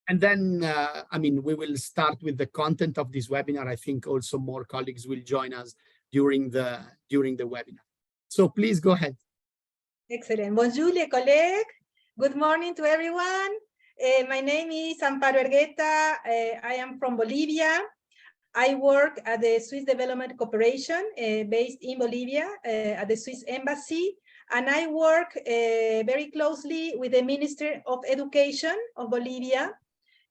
And then, I mean, we will start with the content of this webinar. I think also more colleagues will join us during the webinar. So please go ahead. Excellent. Bonjour, les collègues. Good morning to everyone. My name is Amparo Ergueta. I am from Bolivia. I work at the Swiss Development Corporation based in Bolivia at the Swiss Embassy. And I work very closely with the Minister of Education of Bolivia.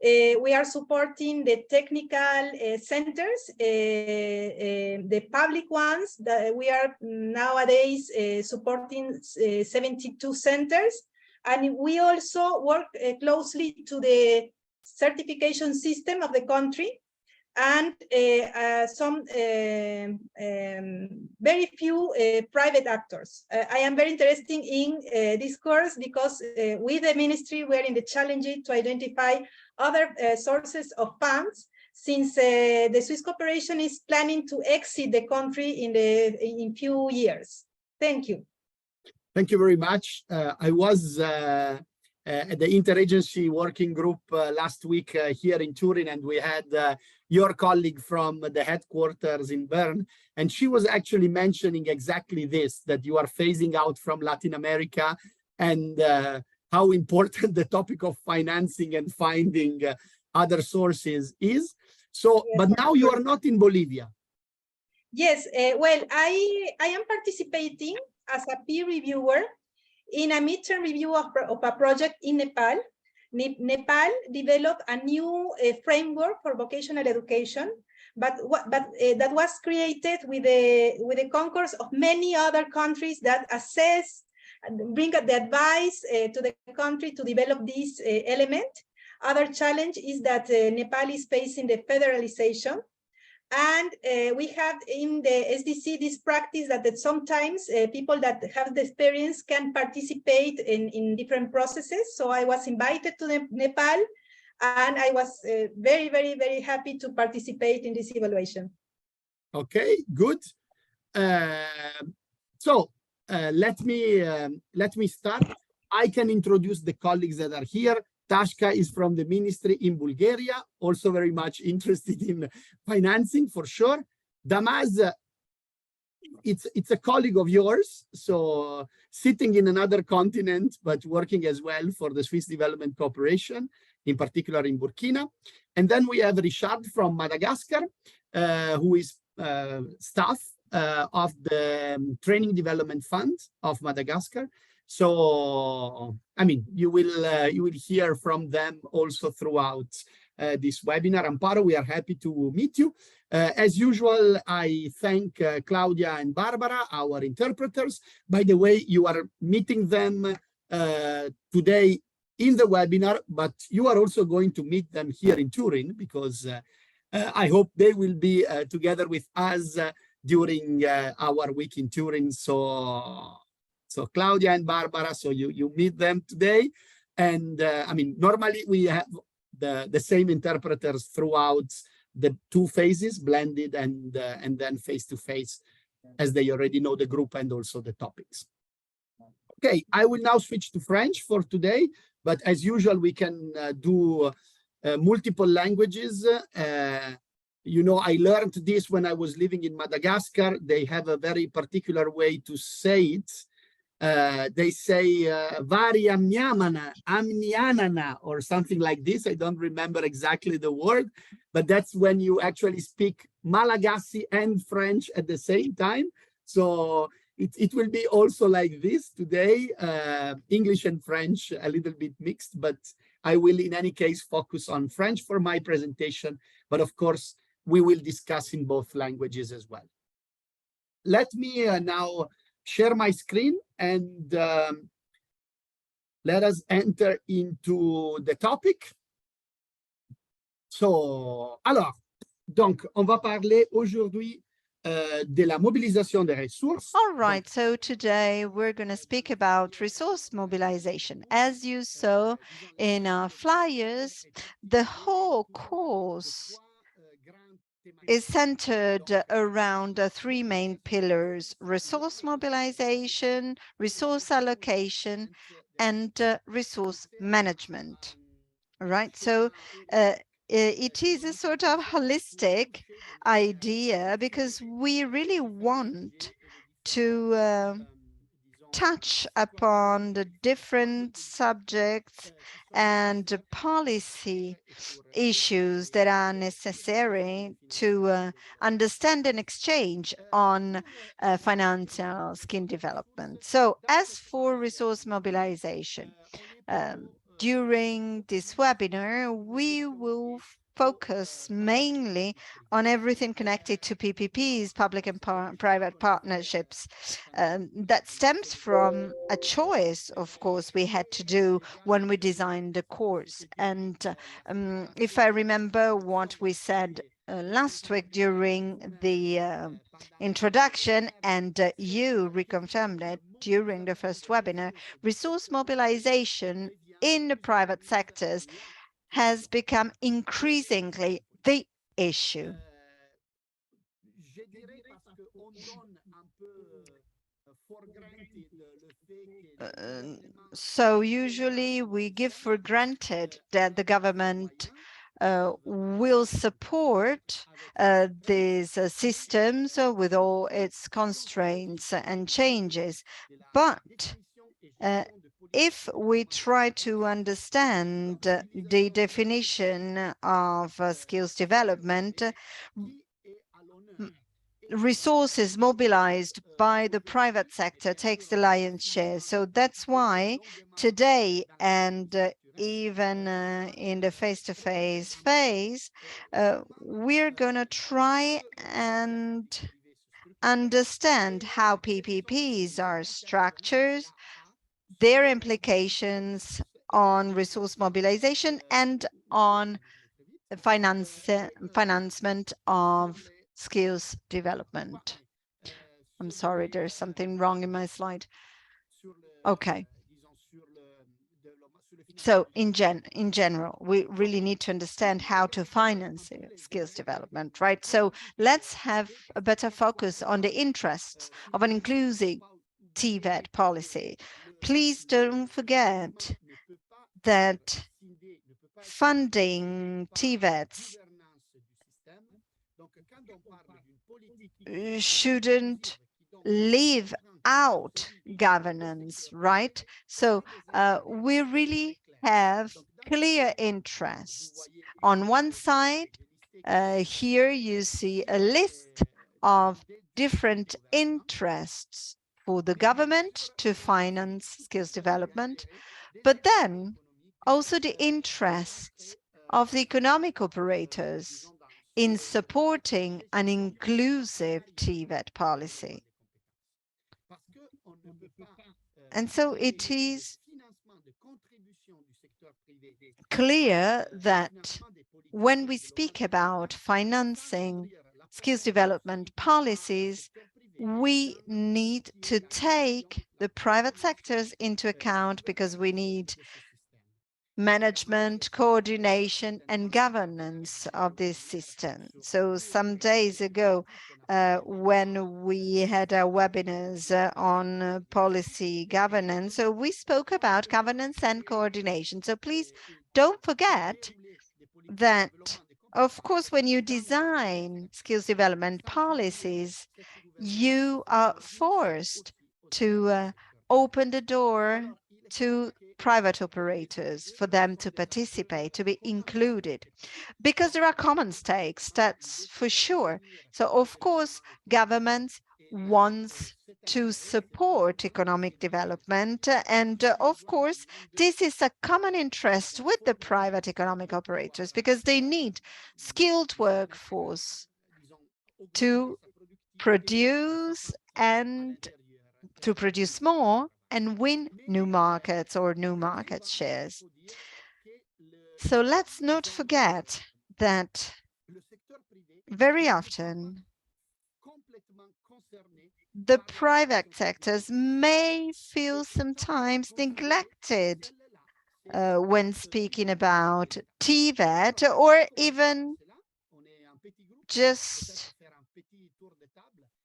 We are supporting the technical centers, the public ones. That we are nowadays supporting 72 centers. And we also work closely to the certification system of the country, and some very few private actors. I am very interested in this course because with the ministry, we're in the challenge to identify other sources of funds, since the Swiss corporation is planning to exit the country in few years. Thank you. Thank you very much. I was at the interagency working group last week here in Turin, and we had your colleague from the headquarters in Bern, and she was actually mentioning exactly this, that you are phasing out from Latin America, and how important the topic of financing and finding other sources is. So, yes, but now you are not in Bolivia. Yes, well, I am participating as a peer reviewer in a midterm review of a project in Nepal. Nepal developed a new framework for vocational education, but that was created with the concurrence of many other countries that assess, bring the advice to the country to develop this element. Other challenge is that Nepal is facing the federalization. And we have in the SDC this practice that sometimes people that have the experience can participate in different processes. So I was invited to Nepal, and I was very, very, very happy to participate in this evaluation. Okay, good. So let me start. I can introduce the colleagues that are here. Tashka is from the ministry in Bulgaria, also very much interested in financing for sure. Damaz, it's a colleague of yours, so sitting in another continent, but working as well for the Swiss Development Corporation, in particular in Burkina. And then we have Richard from Madagascar, who is staff of the Training Development Fund of Madagascar. So, I mean, you will hear from them also throughout this webinar. Amparo, we are happy to meet you. As usual, I thank Claudia and Barbara, our interpreters. By the way, you are meeting them today in the webinar, but you are also going to meet them here in Turin, because I hope they will be together with us during our week in Turin. So Claudia and Barbara, so you meet them today. And I mean, normally we have the same interpreters throughout the two phases, blended and then face-to-face, as they already know the group and also the topics. Okay, I will now switch to French for today, but as usual, we can do multiple languages. You know, I learned this when I was living in Madagascar. They have a very particular way to say it. They say vari amniamana, amnianana, or something like this. I don't remember exactly the word, but that's when you actually speak Malagasy and French at the same time. So it will be also like this today, English and French a little bit mixed, but I will in any case focus on French for my presentation. But of course, we will discuss in both languages as well. Let me now share my screen and let us enter into the topic. So, alors, donc, on va parler aujourd'hui de la mobilisation des ressources. All right, so today we're going to speak about resource mobilization. As you saw in our flyers, the whole course is centered around three main pillars: resource mobilization, resource allocation, and resource management. right? So it is a sort of holistic idea because we really want to touch upon the different subjects and policy issues that are necessary to understand and exchange on financial skill development. So as for resource mobilization, during this webinar, we will focus mainly on everything connected to PPPs, public and private partnerships. That stems from a choice, of course, we had to do when we designed the course. And if I remember what we said last week during the introduction, and you reconfirmed it during the first webinar, resource mobilization in the private sectors has become increasingly the issue. So usually we give for granted that the government will support these systems with all its constraints and changes. But if we try to understand the definition of skills development, resources mobilized by the private sector takes the lion's share. So that's why today and even in the face-to-face phase, we're going to try and understand how PPPs are structured, their implications on resource mobilization and on the financement of skills development. I'm sorry, there's something wrong in my slide. Okay. So in general, we really need to understand how to finance skills development, right? So let's have a better focus on the interests of an inclusive TVET policy. Please don't forget that funding TVETs shouldn't leave out governance, right? So we really have clear interests. On one side, here you see a list of different interests for the government to finance skills development, but then also the interests of the economic operators in supporting an inclusive TVET policy. And so it is clear that when we speak about financing skills development policies, we need to take the private sectors into account because we need management, coordination, and governance of this system. So some days ago, when we had our webinars on policy governance, so we spoke about governance and coordination. So please don't forget that, of course, when you design skills development policies, you are forced to open the door to private operators for them to participate, to be included, because there are common stakes, that's for sure. So, of course, governments wants to support economic development. And of course, this is a common interest with the private economic operators because they need skilled workforce to produce and to produce more and win new markets or new market shares. So let's not forget that very often the private sectors may feel sometimes neglected when speaking about TVET, or even just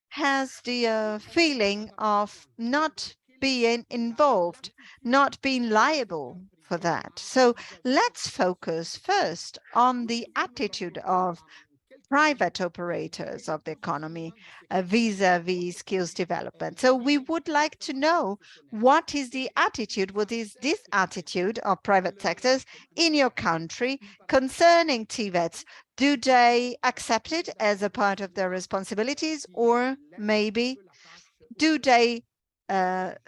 has the feeling of not being involved, not being liable for that. So let's focus first on the attitude of private operators of the economy vis-a-vis skills development. So we would like to know, what is the attitude, what is this attitude of private sectors in your country concerning TVETs? Do they accept it as a part of their responsibilities, or maybe do they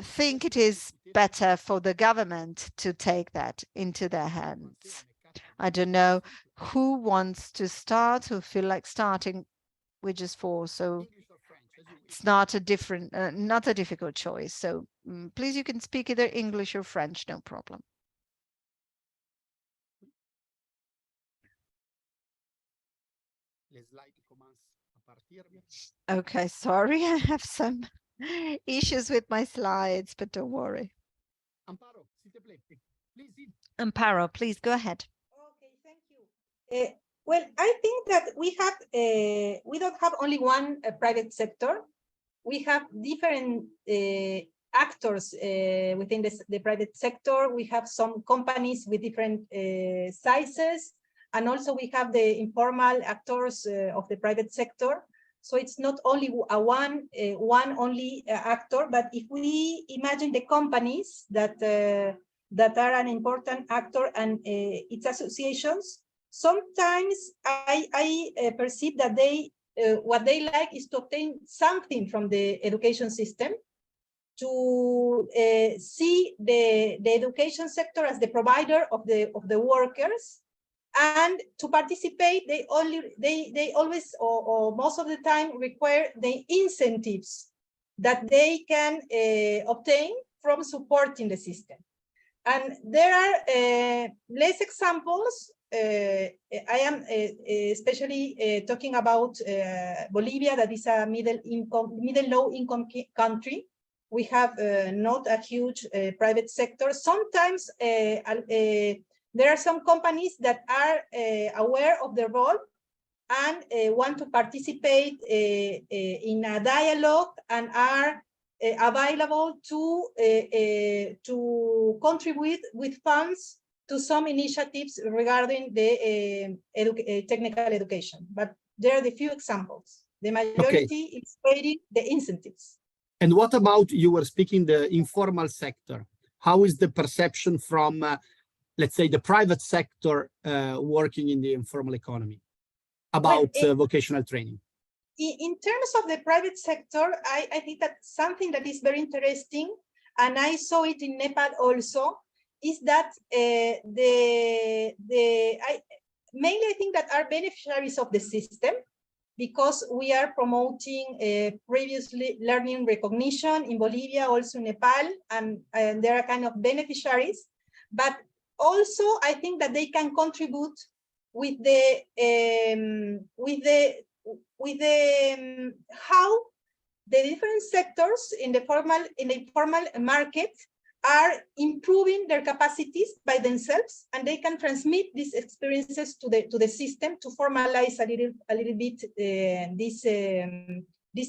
think it is better for the government to take that into their hands? I don't know who wants to start, who feel like starting, with just four, so it's not a difficult choice. So please, you can speak either English or French, no problem. Okay, sorry, I have some issues with my slides, but don't worry. Amparo, please go ahead. Okay, thank you. Well, I think that we don't have only one private sector. We have different actors within the private sector. We have some companies with different sizes, and also we have the informal actors of the private sector. So it's not only one actor, but if we imagine the companies that are an important actor and its associations, sometimes I perceive that what they like is to obtain something from the education system, to see the education sector as the provider of the workers, and to participate, they always or most of the time require the incentives that they can obtain from supporting the system. And there are less examples. I am especially talking about Bolivia, that is a middle-low income country. We have not a huge private sector. Sometimes there are some companies that are aware of their role and want to participate in a dialogue and are available to contribute with funds to some initiatives regarding the technical education. But there are the few examples. The majority is creating the incentives. And what about, you were speaking the informal sector? How is the perception from, let's say, the private sector working in the informal economy about vocational training? In terms of the private sector, I think that something that is very interesting, and I saw it in Nepal also, is that mainly I think that are beneficiaries of the system, because we are promoting previously learning recognition in Bolivia, also in Nepal, and there are kind of beneficiaries. But also, I think that they can contribute with how the different sectors in the informal market are improving their capacities by themselves, and they can transmit these experiences to the system to formalize a little bit these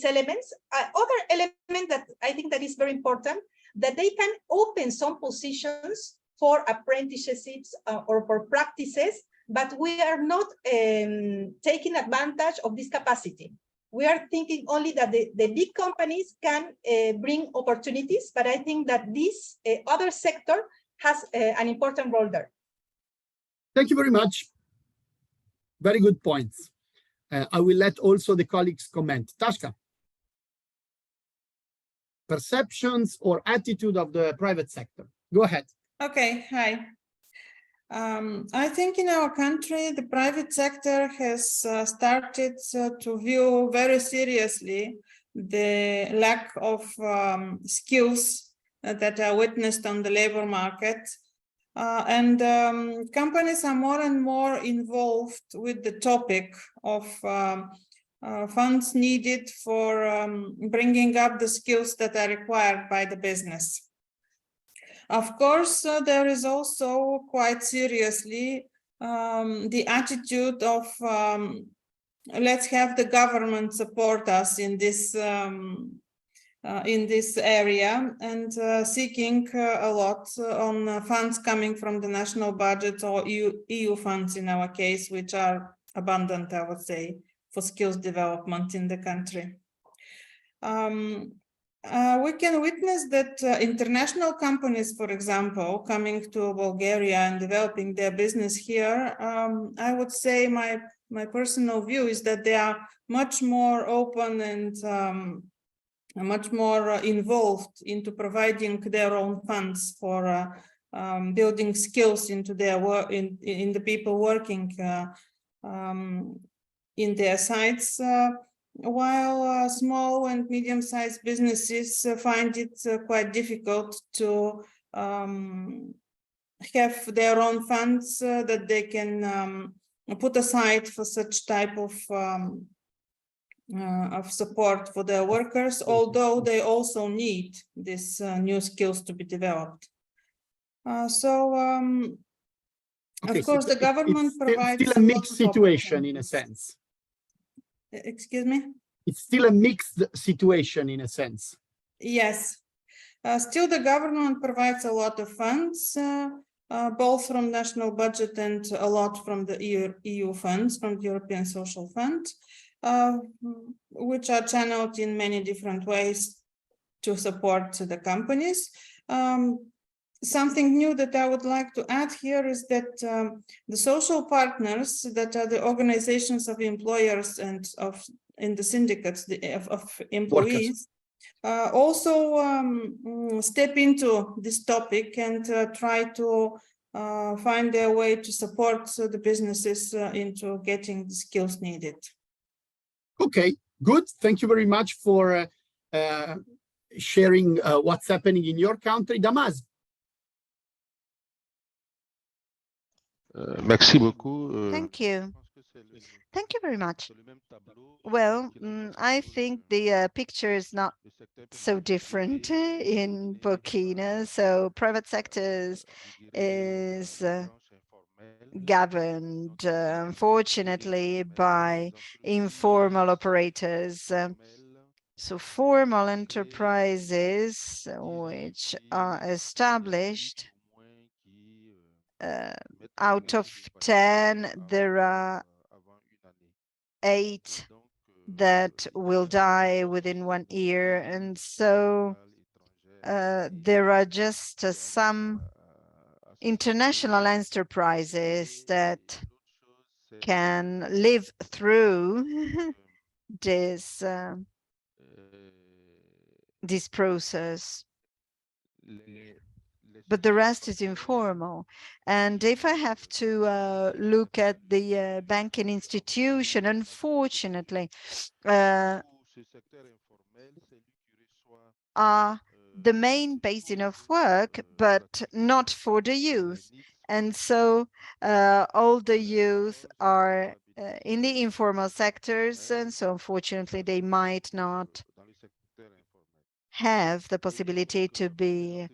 elements. Other element that I think that is very important, that they can open some positions for apprenticeships or for practices, but we are not taking advantage of this capacity. We are thinking only that the big companies can bring opportunities, but I think that this other sector has an important role there. Thank you very much. Very good points. I will let also the colleagues comment. Tashka, perceptions or attitude of the private sector. Go ahead. Okay, hi. I think in our country, the private sector has started to view very seriously the lack of skills that are witnessed on the labor market. And companies are more and more involved with the topic of funds needed for bringing up the skills that are required by the business. Of course, there is also quite seriously the attitude of let's have the government support us in this in this area, and seeking a lot on funds coming from the national budget or EU funds in our case, which are abundant, I would say, for skills development in the country. We can witness that international companies, for example, coming to Bulgaria and developing their business here, I would say my personal view is that they are much more open and much more involved into providing their own funds for building skills into their work in the people working in their sites, while small and medium-sized businesses find it quite difficult to have their own funds that they can put aside for such type of support for their workers, although they also need these new skills to be developed. Okay, of course, the government provides still a mixed situation in a sense. Excuse me? It's still a mixed situation in a sense. Yes. Still, the government provides a lot of funds, both from national budget and a lot from the EU funds, from the European Social Fund, which are channeled in many different ways to support the companies. Something new that I would like to add here is that the social partners, that are the organizations of employers and in the syndicates of employees, also step into this topic and try to find their way to support the businesses into getting the skills needed. Okay, good. Thank you very much for sharing what's happening in your country. Damas. Merci beaucoup. Thank you. Thank you very much. Well, I think the picture is not so different in Burkina. So private sectors is governed, unfortunately, by informal operators. So formal enterprises which are established, out of 10, there are 8 that will die within 1 year. And so there are just some international enterprises that can live through this process, but the rest is informal. And if I have to look at the banking institution, unfortunately, are the main basis of work, but not for the youth. And so all the youth are in the informal sectors, and so unfortunately they might not have the possibility to be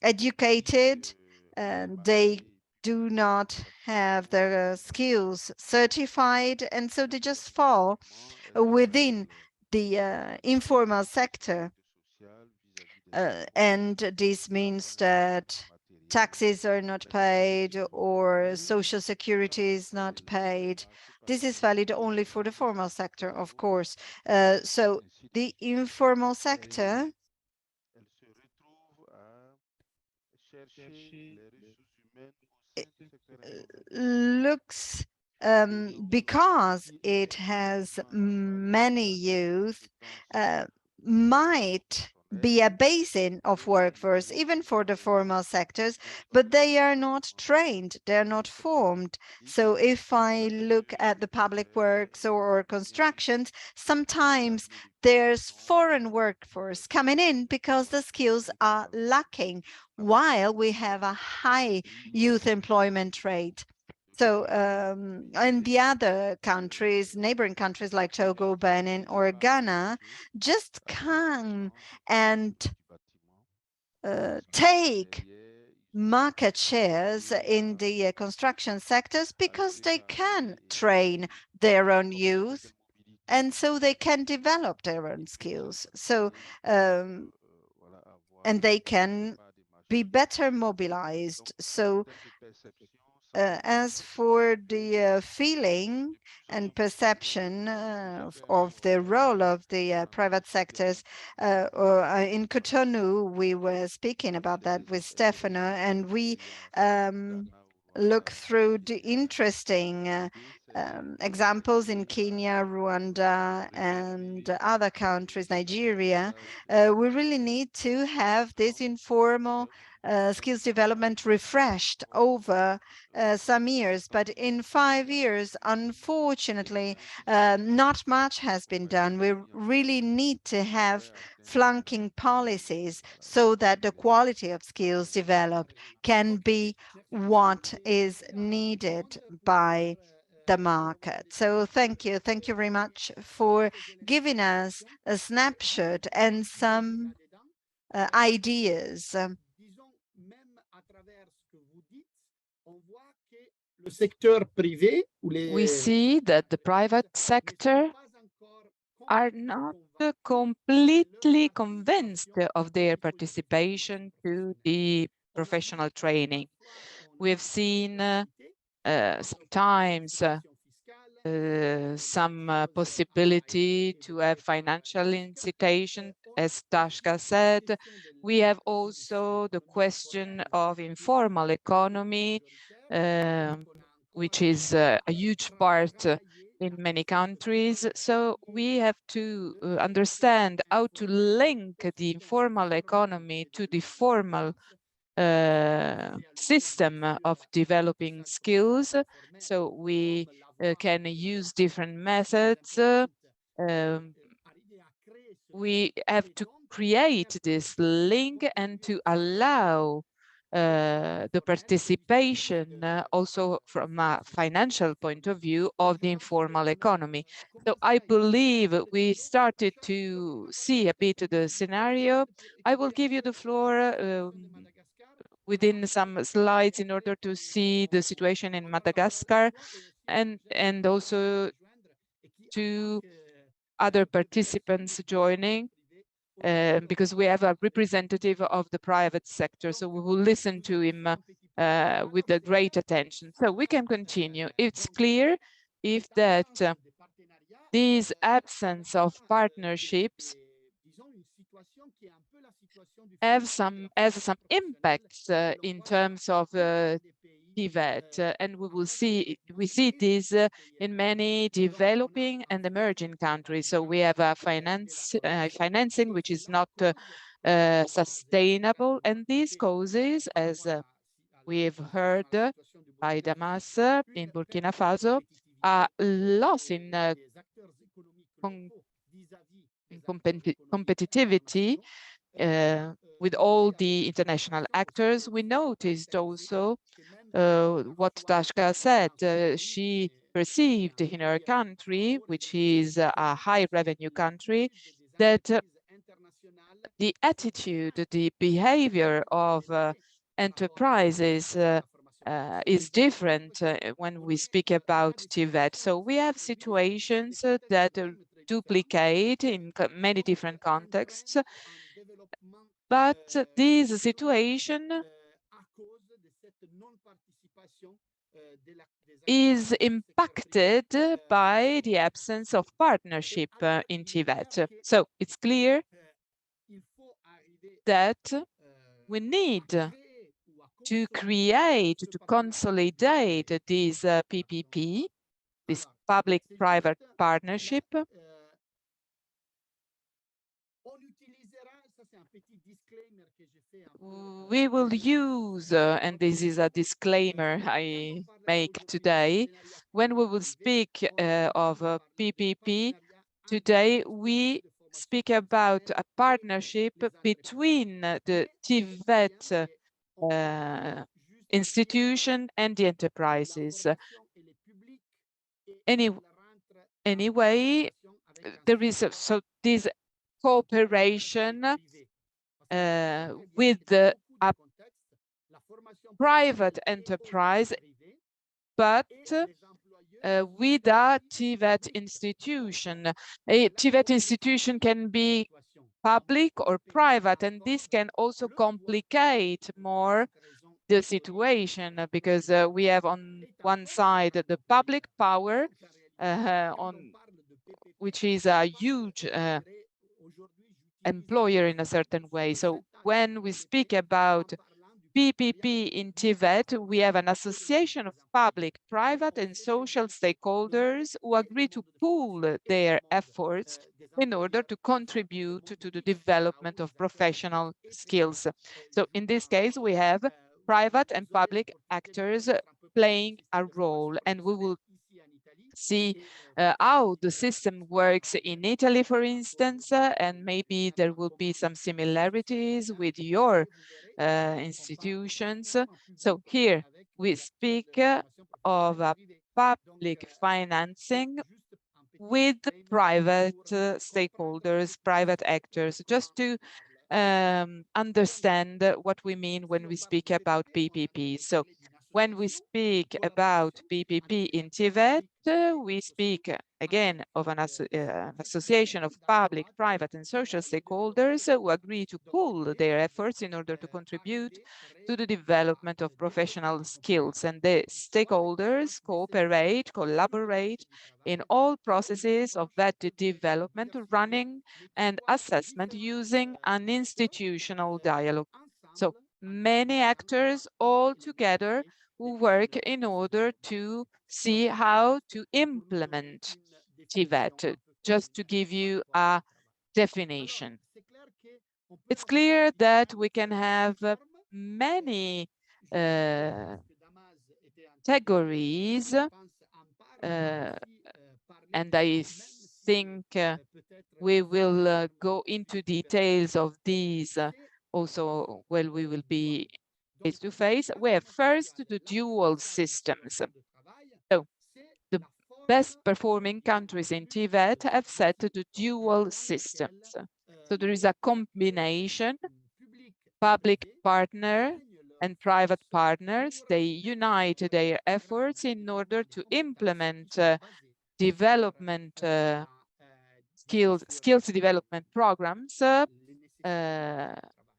educated, and they do not have their skills certified, and so they just fall within the informal sector. And this means that taxes are not paid or social security is not paid. This is valid only for the formal sector, of course. So the informal sector looks, because it has many youth, might be a basin of workforce, even for the formal sectors, but they are not trained, they're not formed. So if I look at the public works or constructions, sometimes there's foreign workforce coming in because the skills are lacking, while we have a high youth employment rate. So in the other countries, neighboring countries like Togo, Benin, or Ghana, just come and take market shares in the construction sectors because they can train their own youth and so they can develop their own skills. So, and they can be better mobilized. So as for the feeling and perception of the role of the private sectors, in Cotonou, we were speaking about that with Stefano, and we look through the interesting examples in Kenya, Rwanda, and other countries, Nigeria. We really need to have this informal skills development refreshed over some years, but in 5 years, unfortunately, not much has been done. We really need to have flunking policies so that the quality of skills developed can be what is needed by the market. So thank you very much for giving us a snapshot and some ideas. We see that the private sector are not completely convinced of their participation to the professional training. We've seen sometimes some possibility to have financial incitation, as Tashka said. We have also the question of informal economy, which is a huge part in many countries. So we have to understand how to link the informal economy to the formal system of developing skills. So we can use different methods. We have to create this link and to allow the participation also from a financial point of view of the informal economy. So I believe we started to see a bit of the scenario. I will give you the floor within some slides in order to see the situation in Madagascar and also to other participants joining, because we have a representative of the private sector, so we will listen to him with a great attention. So we can continue. It's clear if that this absence of partnerships has some impacts in terms of TVET, and we see this in many developing and emerging countries. So we have a financing which is not sustainable, and this causes, as we've heard by Damas in Burkina Faso, a loss in competitivity with all the international actors. We noticed also what Tashka said. She perceived in her country, which is a high revenue country, that the attitude, the behavior of enterprises is different when we speak about TVET. So we have situations that duplicate in many different contexts, but this situation is impacted by the absence of partnership in TVET. So it's clear that we need to create, to consolidate this PPP, this public-private partnership. We will use, and this is a disclaimer I make today, when we will speak of a PPP, today we speak about a partnership between the TVET institution and the enterprises. Anyway, there is this cooperation with a private enterprise, but with a TVET institution. A TVET institution can be public or private, and this can also complicate more the situation because we have on one side the public power which is a huge employer in a certain way. So when we speak about PPP in TVET, we have an association of public, private, and social stakeholders who agree to pool their efforts in order to contribute to the development of professional skills. So in this case, we have private and public actors playing a role, and we will see how the system works in Italy, for instance, and maybe there will be some similarities with your institutions. So here we speak of a public financing with private stakeholders, private actors, just to understand what we mean when we speak about PPP. So when we speak about PPP in TVET, we speak again of an association of public, private, and social stakeholders who agree to pool their efforts in order to contribute to the development of professional skills. And the stakeholders cooperate, collaborate in all processes of that development, running and assessment using an institutional dialogue. So many actors all together who work in order to see how to implement TVET. Just to give you a definition, it's clear that we can have many categories, and I think we will go into details of these also when we will be face to face. We have first the dual systems. So the best performing countries in TVET have set the dual systems. So there is a combination, public partner and private partners. They unite their efforts in order to implement development skills development programs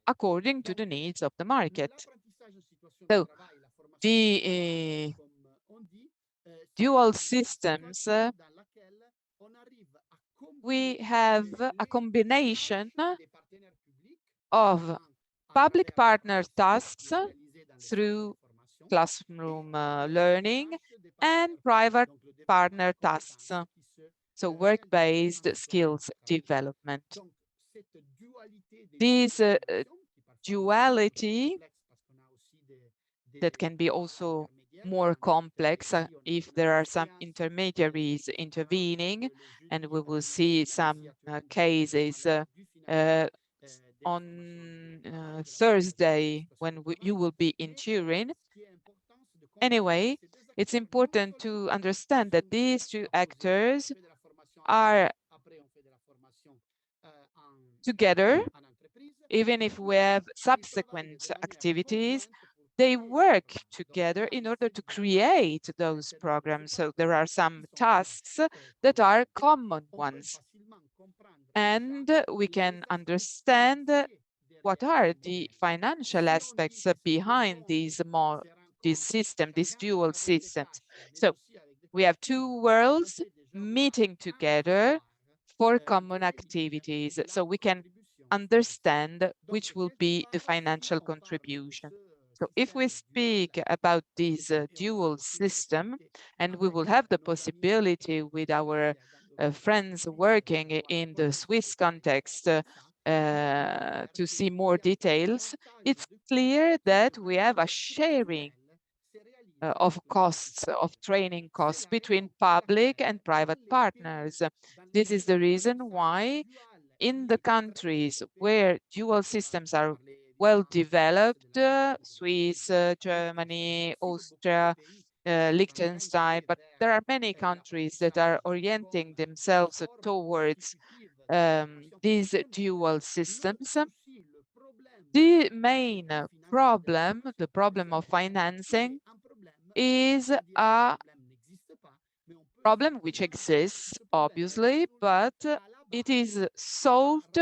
according to the needs of the market. So the dual systems, we have a combination of public partner tasks through classroom learning and private partner tasks, so work-based skills development. This duality that can be also more complex if there are some intermediaries intervening, and we will see some cases on Thursday when you will be in Turin. Anyway, it's important to understand that these two actors are together. Even if we have subsequent activities, they work together in order to create those programs. So there are some tasks that are common ones. And we can understand what are the financial aspects behind these dual systems. So we have two worlds meeting together for common activities. So we can understand which will be the financial contribution. So if we speak about this dual system, and we will have the possibility with our friends working in the Swiss context to see more details, it's clear that we have a sharing of costs, of training costs between public and private partners. This is the reason why in the countries where dual systems are well developed, Swiss, Germany, Austria, Liechtenstein, but there are many countries that are orienting themselves towards these dual systems. The main problem, the problem of financing, is a problem which exists, obviously, but it is solved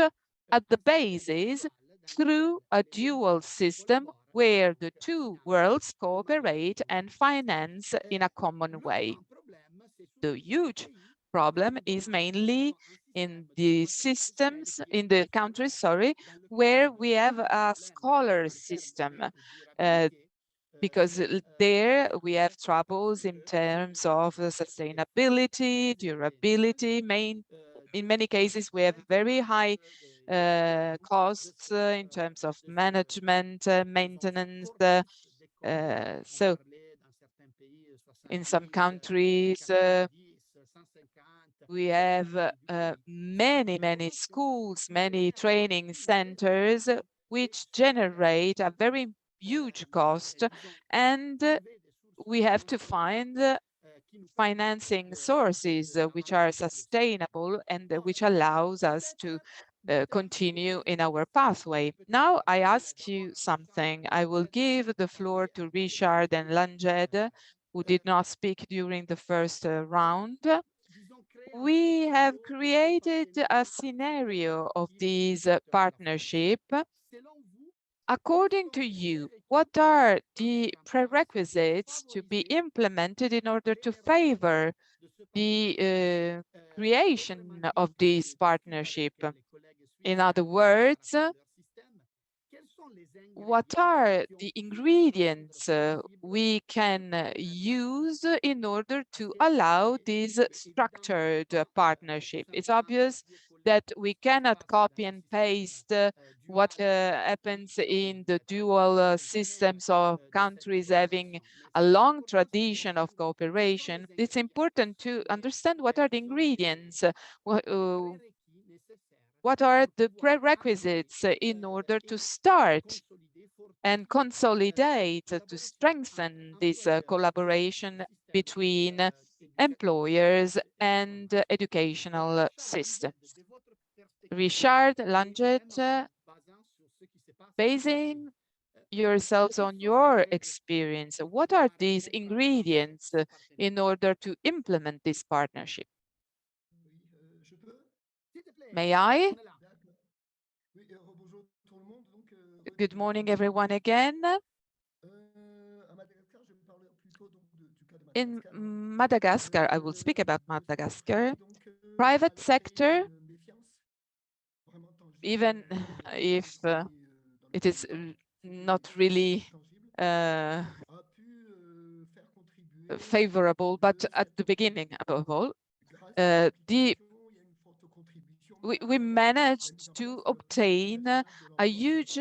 at the basis through a dual system where the two worlds cooperate and finance in a common way. The huge problem is mainly in the systems, in the countries, sorry, where we have a scholar system, because there we have troubles in terms of sustainability, durability. In many cases, we have very high costs in terms of management, maintenance. So in some countries, we have many schools, many training centers, which generate a very huge cost, and we have to find financing sources which are sustainable and which allows us to continue in our pathway. Now I ask you something. I will give the floor to Richard and Langed, who did not speak during the first round. We have created a scenario of this partnership. According to you, what are the prerequisites to be implemented in order to favor the creation of this partnership? In other words, what are the ingredients we can use in order to allow this structured partnership? It's obvious that we cannot copy and paste what happens in the dual systems of countries having a long tradition of cooperation. It's important to understand what are the ingredients, what are the prerequisites in order to start and consolidate, to strengthen this collaboration between employers and educational systems. Richard Langed, basing yourselves on your experience, what are these ingredients in order to implement this partnership? May I? Good morning, everyone, again. In Madagascar, I will speak about Madagascar. Private sector, even if it is not really favorable, but at the beginning, above all, we managed to obtain a huge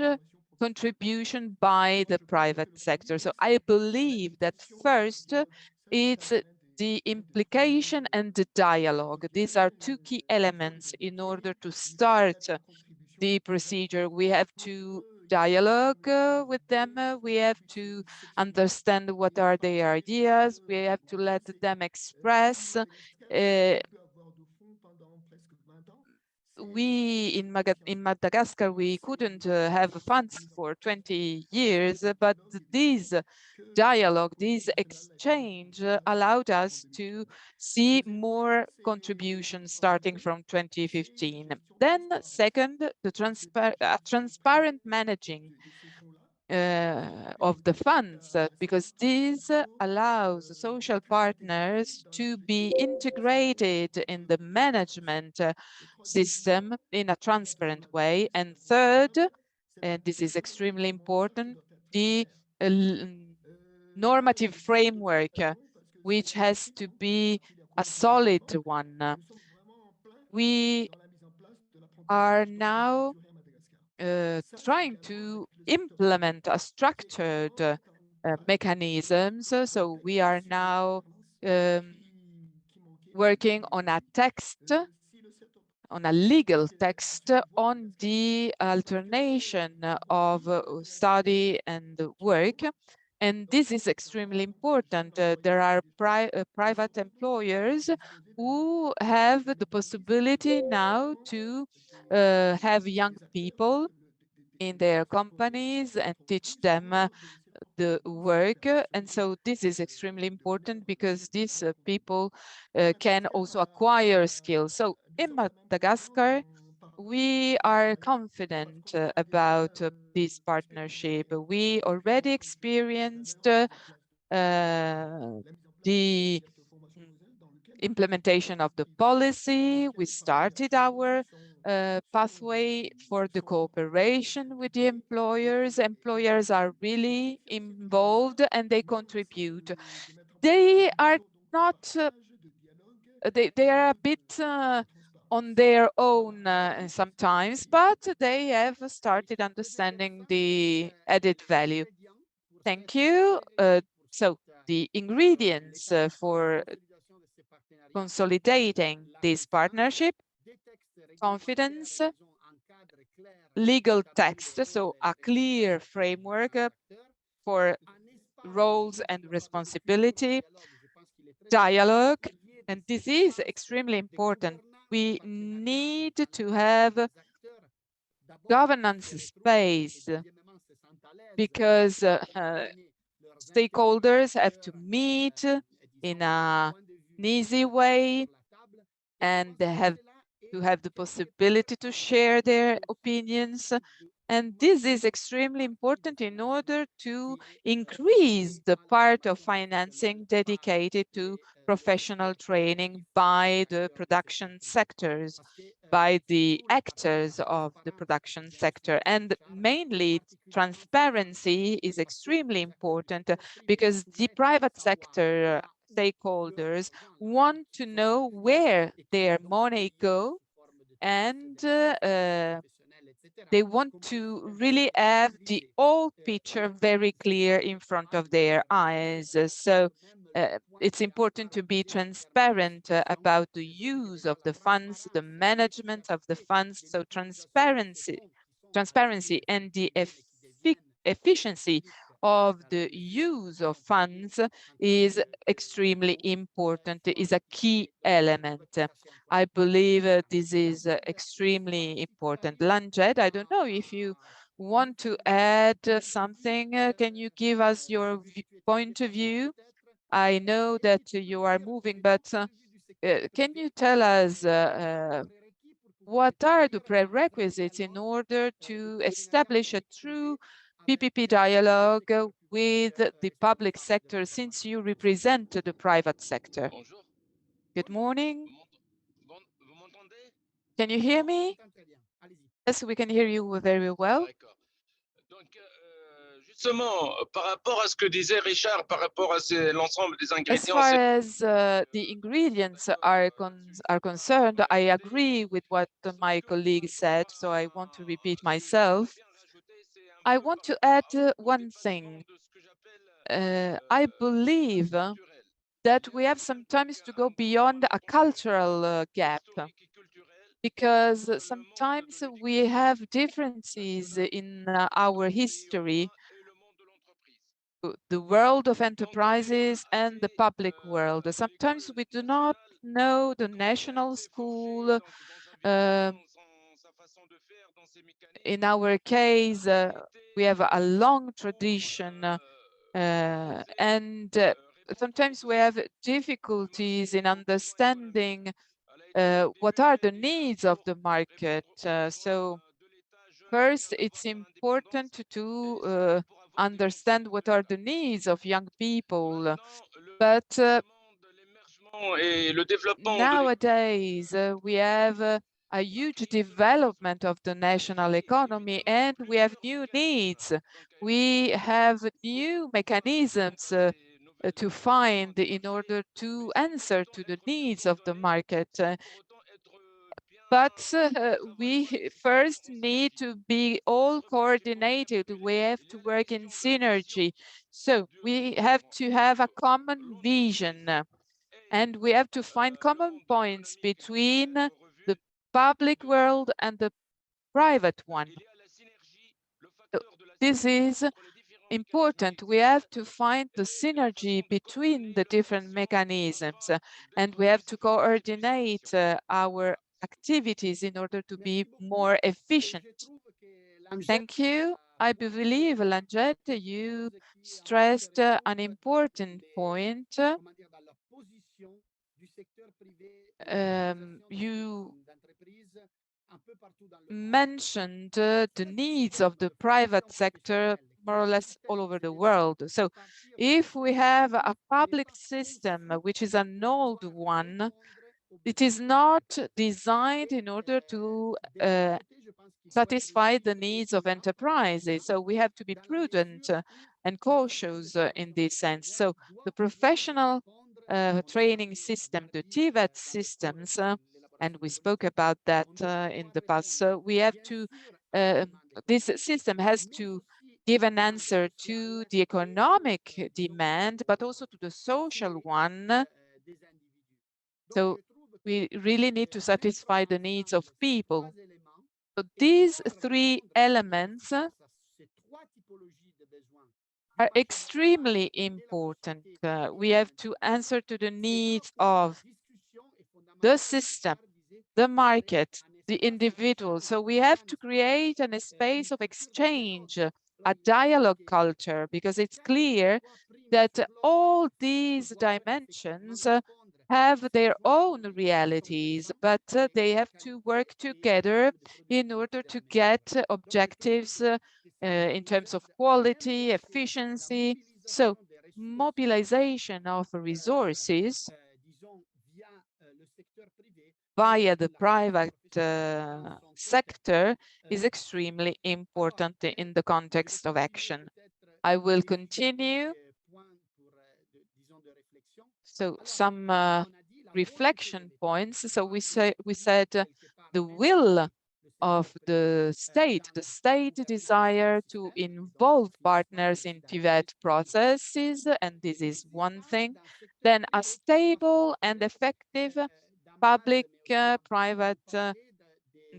contribution by the private sector. So I believe that first, it's the implication and the dialogue. These are two key elements in order to start the procedure. We have to dialogue with them. We have to understand what are their ideas. We have to let them express. We in Madagascar, we couldn't have funds for 20 years, but this dialogue, this exchange allowed us to see more contributions starting from 2015. Then second, the transparent managing of the funds, because this allows social partners to be integrated in the management system in a transparent way. And third, and this is extremely important, the normative framework, which has to be a solid one. We are now trying to implement a structured mechanisms. So we are now working on a text, on a legal text on the alternation of study and work. And this is extremely important. There are private employers who have the possibility now to have young people in their companies and teach them the work. And so this is extremely important because these people can also acquire skills. So in Madagascar, we are confident about this partnership. We already experienced the implementation of the policy. We started our pathway for the cooperation with the employers. Employers are really involved and they contribute. They are not, they are a bit on their own sometimes, but they have started understanding the added value. Thank you. So the ingredients for consolidating this partnership: confidence, legal text, so a clear framework for roles and responsibility, dialogue, and this is extremely important. We need to have governance space because stakeholders have to meet in an easy way, and they have to have the possibility to share their opinions. And this is extremely important in order to increase the part of financing dedicated to professional training by the production sectors, by the actors of the production sector. And mainly transparency is extremely important because the private sector stakeholders want to know where their money go, and they want to really have the whole picture very clear in front of their eyes. So it's important to be transparent about the use of the funds, the management of the funds. So transparency and the efficiency of the use of funds is extremely important, is a key element. I believe this is extremely important. Lanjed, I don't know if you want to add something. Can you give us your point of view? I know that you are moving, but can you tell us what are the prerequisites in order to establish a true PPP dialogue with the public sector, since you represent the private sector? Good morning. Can you hear me? Yes, we can hear you very well. As far as the ingredients are concerned, I agree with what my colleague said, so I want to repeat myself. I want to add one thing. I believe that we have sometimes to go beyond a cultural gap, because sometimes we have differences in our history, the world of enterprises and the public world. Sometimes we do not know the national school. In our case, we have a long tradition, and sometimes we have difficulties in understanding what are the needs of the market. So first, it's important to understand what are the needs of young people. But nowadays, we have a huge development of the national economy, and we have new needs. We have new mechanisms to find in order to answer to the needs of the market. But we first need to be all coordinated. We have to work in synergy. So we have to have a common vision, and we have to find common points between the public world and the private one. This is important. We have to find the synergy between the different mechanisms, and we have to coordinate our activities in order to be more efficient. Thank you. I believe, Langette, you stressed an important point. You mentioned the needs of the private sector more or less all over the world. So if we have a public system, which is an old one, it is not designed in order to satisfy the needs of enterprises. So we have to be prudent and cautious in this sense. So the professional training system, the TVET systems, and we spoke about that in the past. So we have to, this system has to give an answer to the economic demand, but also to the social one. So we really need to satisfy the needs of people. So these three elements are extremely important. We have to answer to the needs of the system, the market, the individual. So we have to create a space of exchange, a dialogue culture, because it's clear that all these dimensions have their own realities, but they have to work together in order to get objectives in terms of quality, efficiency. So mobilization of resources via the private sector is extremely important in the context of action. I will continue. So some reflection points. So we said the will of the state desire to involve partners in TVET processes, and this is one thing. Then a stable and effective public-private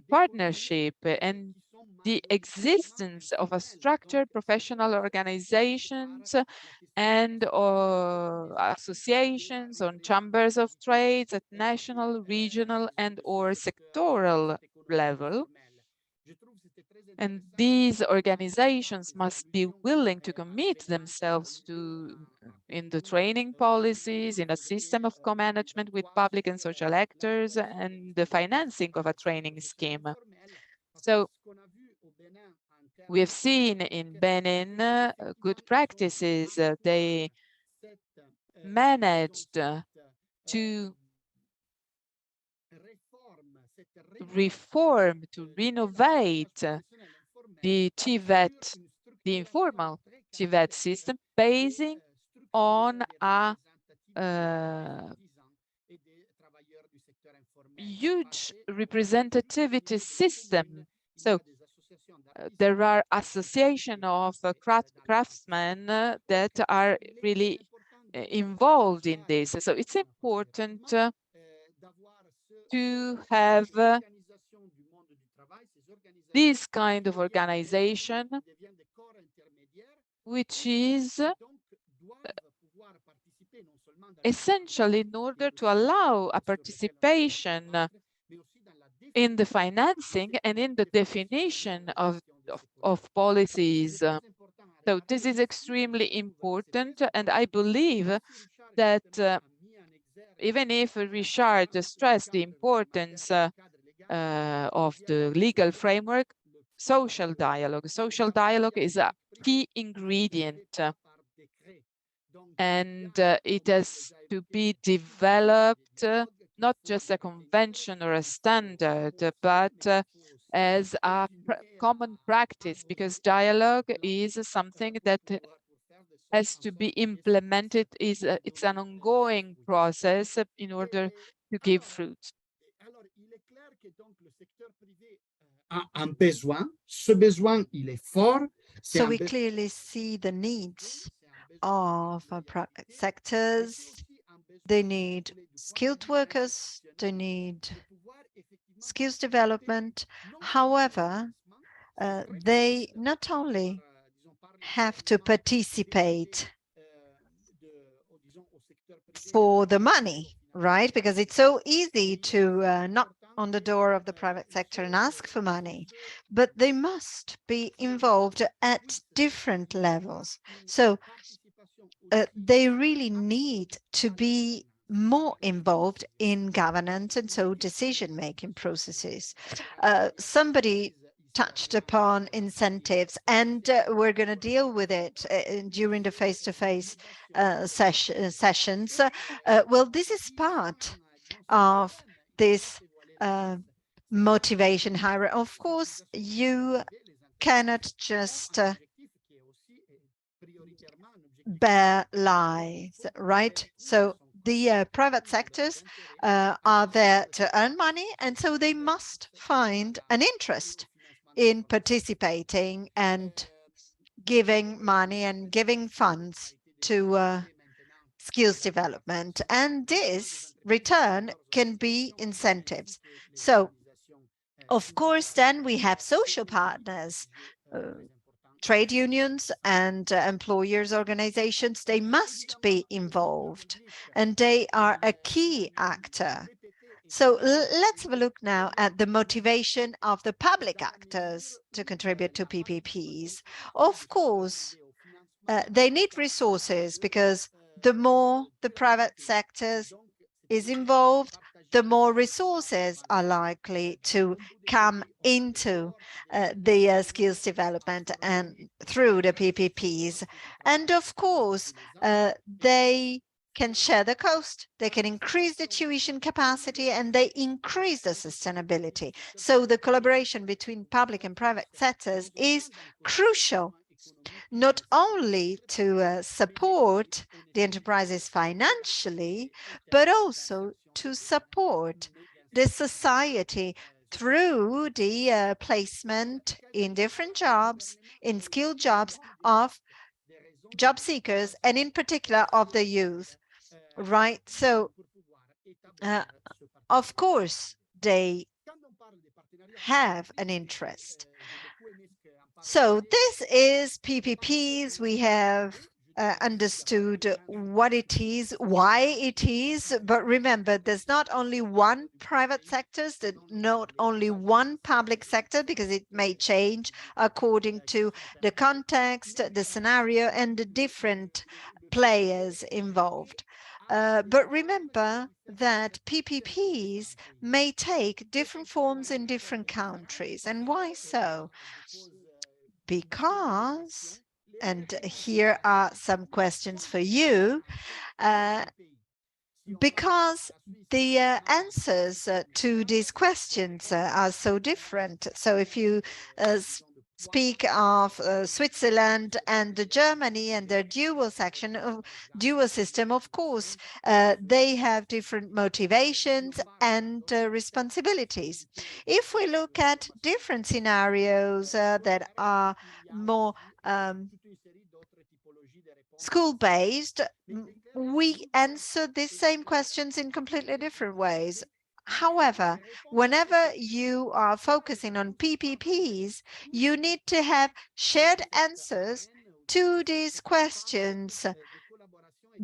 partnership and the existence of a structured professional organizations and associations on chambers of trades at national, regional, and or sectoral level. And these organizations must be willing to commit themselves to in the training policies, in a system of co-management with public and social actors, and the financing of a training scheme. So we have seen in Benin good practices. They managed to reform, to renovate the TVET, the informal TVET system, basing on a huge representativity system. So there are associations of craftsmen that are really involved in this. So it's important to have this kind of organization, which is essential in order to allow a participation in the financing and in the definition of policies. So this is extremely important, and I believe that even if Richard stressed the importance of the legal framework, social dialogue is a key ingredient, and it has to be developed not just a convention or a standard, but as a common practice, because dialogue is something that has to be implemented. It's an ongoing process in order to give fruit. So we clearly see the needs of private sectors. They need skilled workers, they need skills development. However, they not only have to participate for the money, right? Because it's so easy to not on the door of the private sector and ask for money, but they must be involved at different levels. So they really need to be more involved in governance and so decision-making processes. Somebody touched upon incentives, and we're going to deal with it during the face-to-face sessions. Well, this is part of this motivation hierarchy. Of course, you cannot just bear lies, right? So the private sectors are there to earn money, and so they must find an interest in participating and giving money and giving funds to skills development. And this return can be incentives. So, of course, then we have social partners, trade unions and employers organizations. They must be involved, and they are a key actor. So let's have a look now at the motivation of the public actors to contribute to PPPs. Of course, they need resources, because the more the private sector is involved, the more resources are likely to come into the skills development and through the PPPs. And of course, they can share the cost, they can increase the tuition capacity, and they increase the sustainability. So the collaboration between public and private sectors is crucial, not only to support the enterprises financially, but also to support the society through the placement in different jobs, in skilled jobs of job seekers, and in particular of the youth, right? So, of course, they have an interest. So this is PPPs. We have understood what it is, why it is, but remember, there's not only one private sector, there's not only one public sector, because it may change according to the context, the scenario, and the different players involved. But remember that PPPs may take different forms in different countries. And why so? Because, and here are some questions for you, because the answers to these questions are so different. So if you speak of Switzerland and Germany and their dual system, of course, they have different motivations and responsibilities. If we look at different scenarios that are more school-based, we answer these same questions in completely different ways. However, whenever you are focusing on PPPs, you need to have shared answers to these questions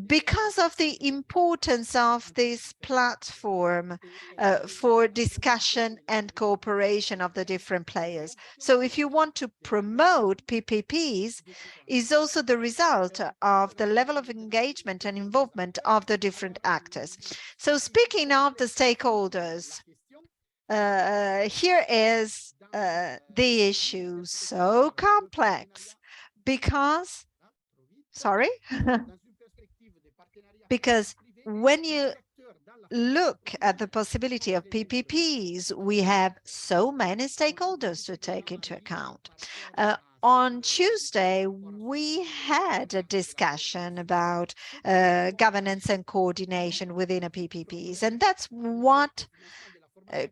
because of the importance of this platform for discussion and cooperation of the different players. So if you want to promote PPPs, is also the result of the level of engagement and involvement of the different actors. So speaking of the stakeholders, here is the issue, so complex, because, sorry, because when you look at the possibility of PPPs, we have so many stakeholders to take into account. On Tuesday, we had a discussion about governance and coordination within a PPPs, and that's what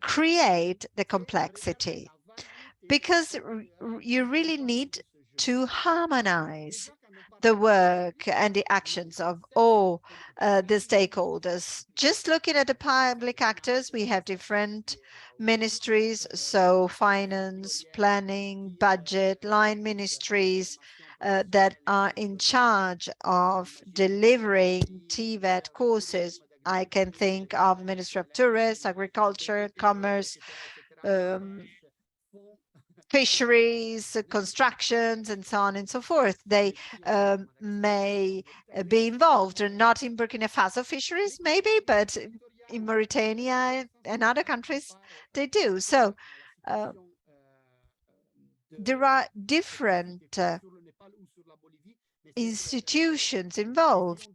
create the complexity, because you really need to harmonize the work and the actions of all the stakeholders. Just looking at the public actors, we have different ministries, so finance, planning, budget, line ministries that are in charge of delivering TVET courses I can think of Ministry of Tourism, Agriculture, Commerce, fisheries, constructions, and so on and so forth. They may be involved, not in Burkina Faso fisheries, maybe, but in Mauritania and other countries, they do. So there are different institutions involved.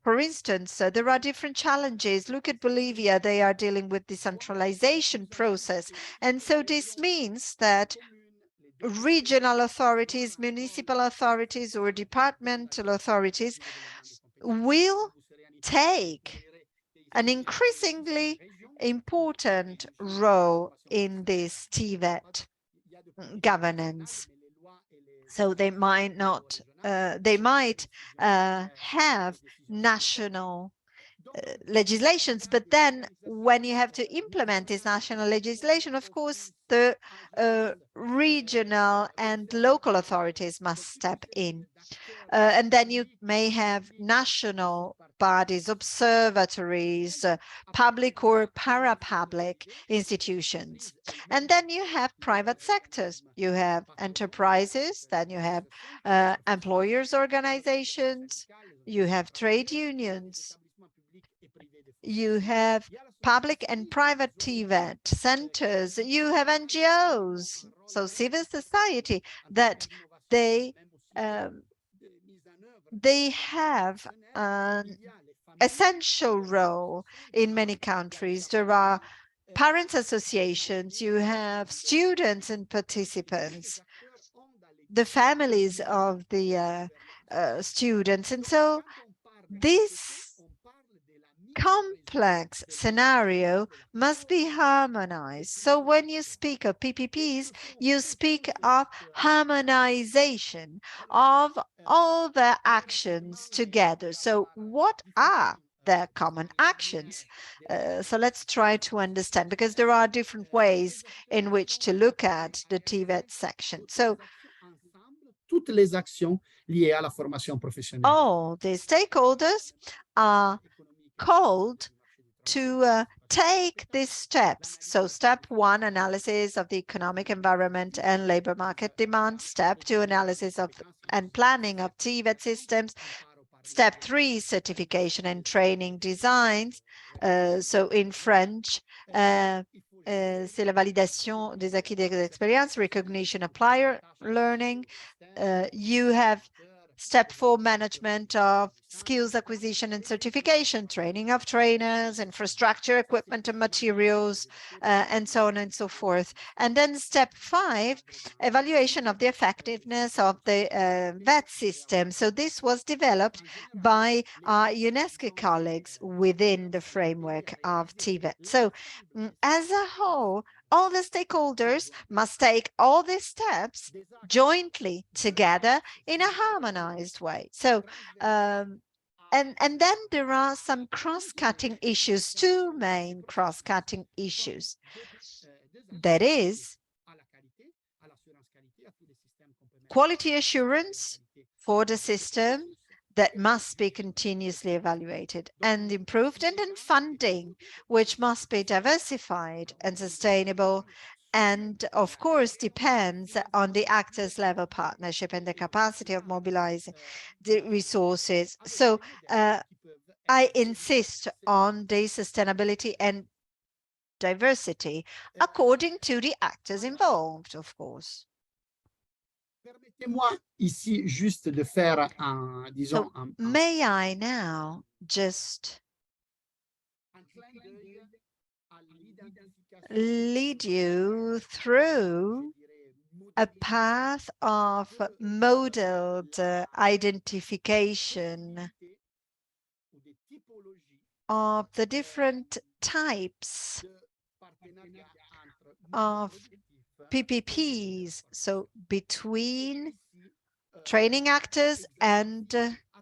For instance, there are different challenges. Look at Bolivia, they are dealing with decentralization process. And so this means that regional authorities, municipal authorities, or departmental authorities will take an increasingly important role in this TVET governance. So they might not, they might have national legislations, but then when you have to implement this national legislation, of course, the regional and local authorities must step in. And then you may have national bodies, observatories, public or para-public institutions. And then you have private sectors. You have enterprises, then you have employers' organizations, you have trade unions, you have public and private TVET centers, you have NGOs, so civil society, that they have an essential role in many countries. There are parents' associations, you have students and participants, the families of the students. And so this complex scenario must be harmonized. So when you speak of PPPs, you speak of harmonization of all the actions together. So what are their common actions? So let's try to understand, because there are different ways in which to look at the TVET section. So all the stakeholders are called to take these steps. So step 1, analysis of the economic environment and labor market demand. Step 2, analysis of and planning of TVET systems. Step 3, certification and training designs. So in French, c'est la validation des acquis des expériences, recognition of prior learning. You have Step 4, management of skills acquisition and certification, training of trainers, infrastructure, equipment and materials, and so on and so forth. And then Step 5, evaluation of the effectiveness of the VET system. So this was developed by our UNESCO colleagues within the framework of TVET. So as a whole, all the stakeholders must take all these steps jointly together in a harmonized way. So, and then there are some cross-cutting issues, 2 main cross-cutting issues. That is quality assurance for the system that must be continuously evaluated and improved, and then funding, which must be diversified and sustainable, and of course depends on the actors level partnership and the capacity of mobilizing the resources. So I insist on the sustainability and diversity according to the actors involved, of course. Permettez-moi ici juste de faire un, disons, So may I now just lead you through a path of modeled identification of the different types of PPPs, so between training actors and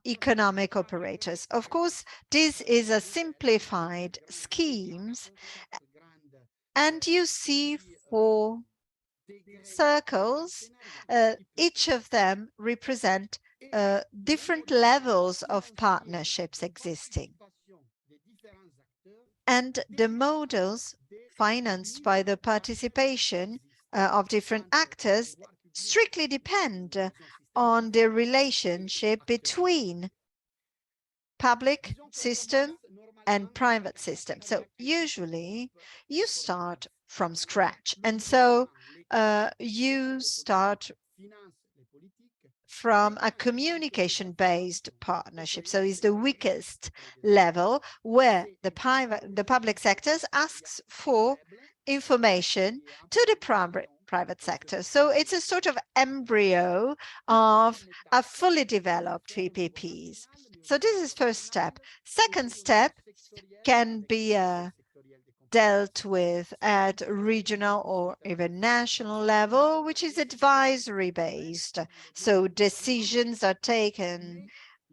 economic operators. Of course, this is a simplified scheme, and you see 4 circles. Each of them represent different levels of partnerships existing. And the models financed by the participation of different actors strictly depend on the relationship between public system and private system. So usually you start from scratch. And so you start from a communication-based partnership. So it's the weakest level where the public sectors asks for information to the private sector. So it's a sort of embryo of a fully developed PPPs. So this is first step. Second step can be dealt with at regional or even national level, which is advisory based. So decisions are taken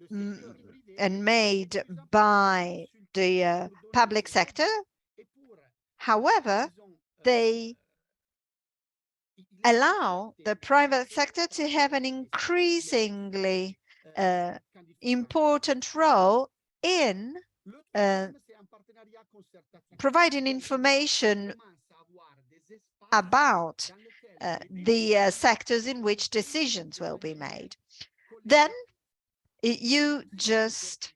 and made by the public sector. However, they allow the private sector to have an increasingly important role in providing information about the sectors in which decisions will be made. Then you just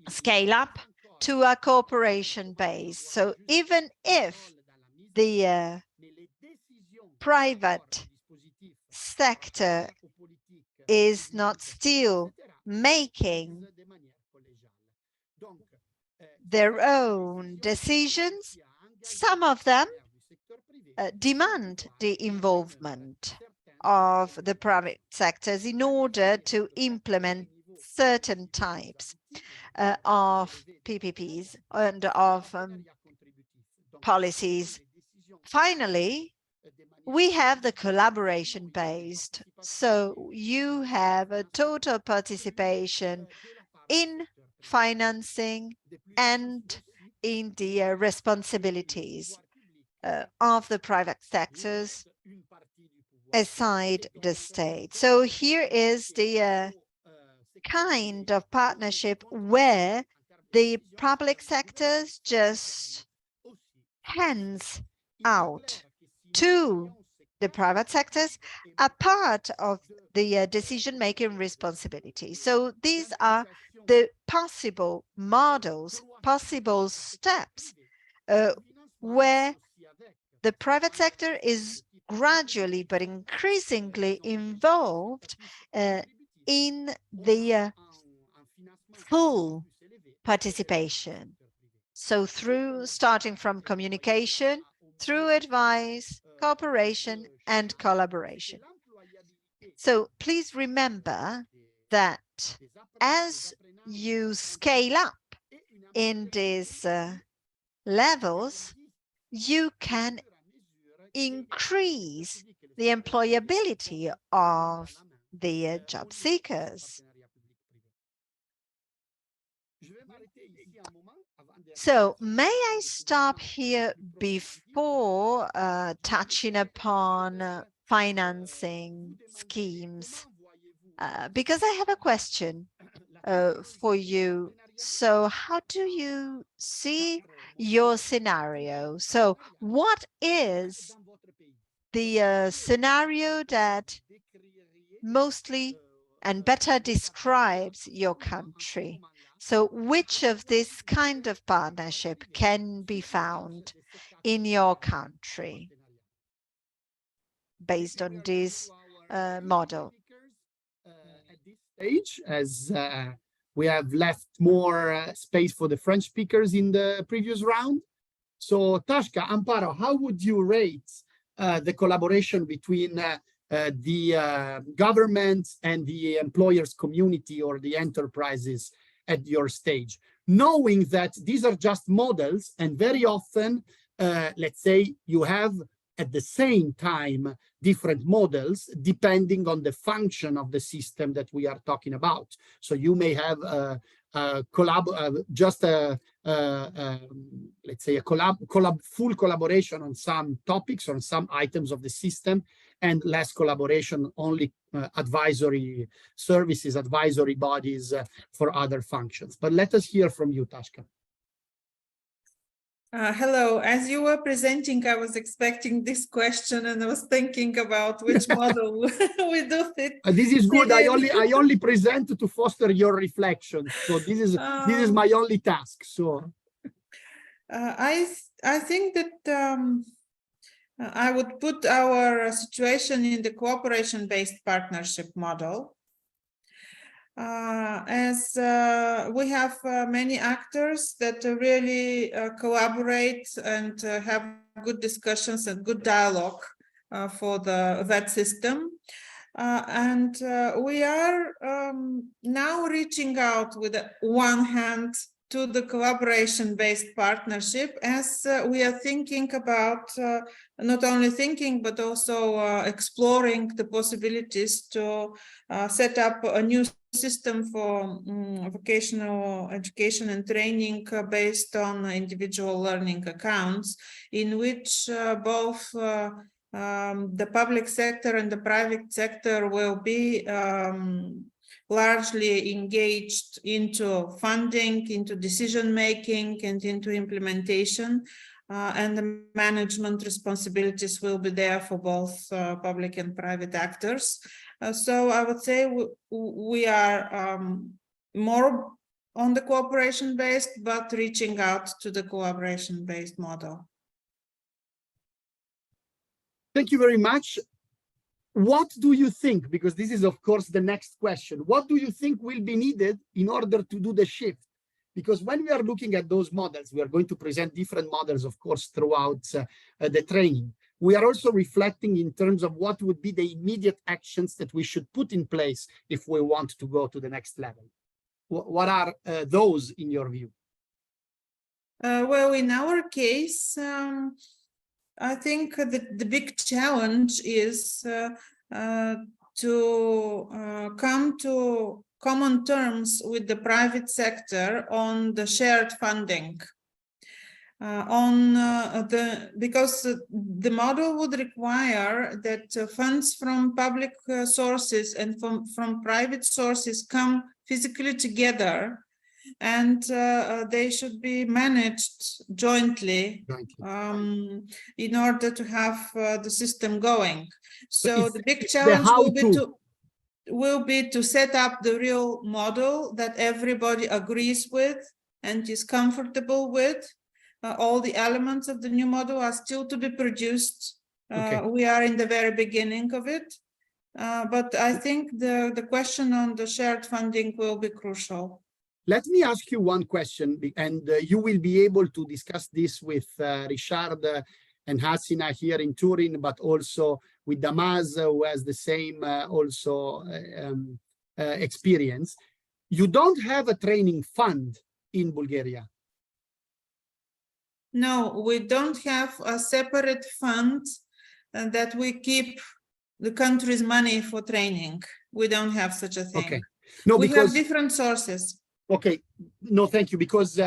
scale up to a cooperation base. So even if the private sector is not still making their own decisions, some of them demand the involvement of the private sectors in order to implement certain types of PPPs and of policies. Finally, we have the collaboration based. So you have a total participation in financing and in the responsibilities of the private sectors aside the state. So here is the kind of partnership where the public sectors just hands out to the private sectors a part of the decision-making responsibility. So these are the possible models, possible steps where the private sector is gradually but increasingly involved in the full participation. So starting from communication, through advice, cooperation, and collaboration. So please remember that as you scale up in these levels, you can increase the employability of the job seekers. So may I stop here before touching upon financing schemes? Because I have a question for you. So how do you see your scenario? So what is the scenario that mostly and better describes your country? So which of this kind of partnership can be found in your country based on this model? At this stage, as we have left more space for the French speakers in the previous round. So Tashka, Amparo, how would you rate the collaboration between the government and the employers community or the enterprises at your stage, knowing that these are just models and very often, let's say you have at the same time different models depending on the function of the system that we are talking about. So you may have let's say a full collaboration on some topics, on some items of the system, and less collaboration, only advisory services, advisory bodies for other functions. But let us hear from you, Tashka. Hello. As you were presenting, I was expecting this question, and I was thinking about which model we do fit. This is good. I in. only present to foster your reflections. So this is my only task. So I think that I would put our situation in the cooperation-based partnership model. As we have many actors that really collaborate and have good discussions and good dialogue for the VET system. And we are now reaching out with one hand to the collaboration-based partnership, as we are thinking about not only thinking but also exploring the possibilities to set up a new system for vocational education and training based on individual learning accounts, in which both the public sector and the private sector will be largely engaged into funding, into decision-making, and into implementation. And the management responsibilities will be there for both public and private actors. So I would say we are more on the cooperation-based, but reaching out to the collaboration-based model. thank you very much. What do you think, because this is, of course, the next question, what do you think will be needed in order to do the shift? Because when we are looking at those models, we are going to present different models, of course, throughout the training. We are also reflecting in terms of what would be the immediate actions that we should put in place if we want to go to the next level. What are those in your view? Well, in our case, I think the big challenge is to come to common terms with the private sector on the shared funding. Because the model would require that funds from public sources and from private sources come physically together, and they should be managed jointly in order to have the system going. So the big challenge will be to set up the real model that everybody agrees with and is comfortable with. All the elements of the new model are still to be produced. We are in the very beginning of it. But I think the question on the shared funding will be crucial. Let me ask you one question, and you will be able to discuss this with Richard and Hasina here in Turin, but also with Damas, who has the same experience. You don't have a training fund in Bulgaria. No, we don't have a separate fund that we keep the country's money for training. We don't have such a thing. Okay. No, we have different sources. Okay, no, thank you, because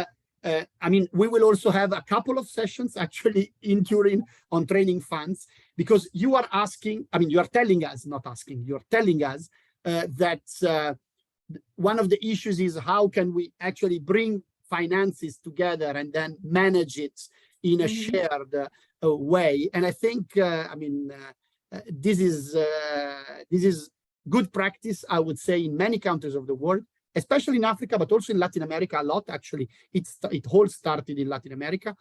I mean, we will also have a couple of sessions actually in Turin on training funds, because you are asking, I mean, you are telling us, not asking, you're telling us that one of the issues is how can we actually bring finances together and then manage it in a shared way. And I think, I mean, this is good practice, I would say, in many countries of the world, especially in Africa, but also in Latin America a lot, actually. It all started in Latin America.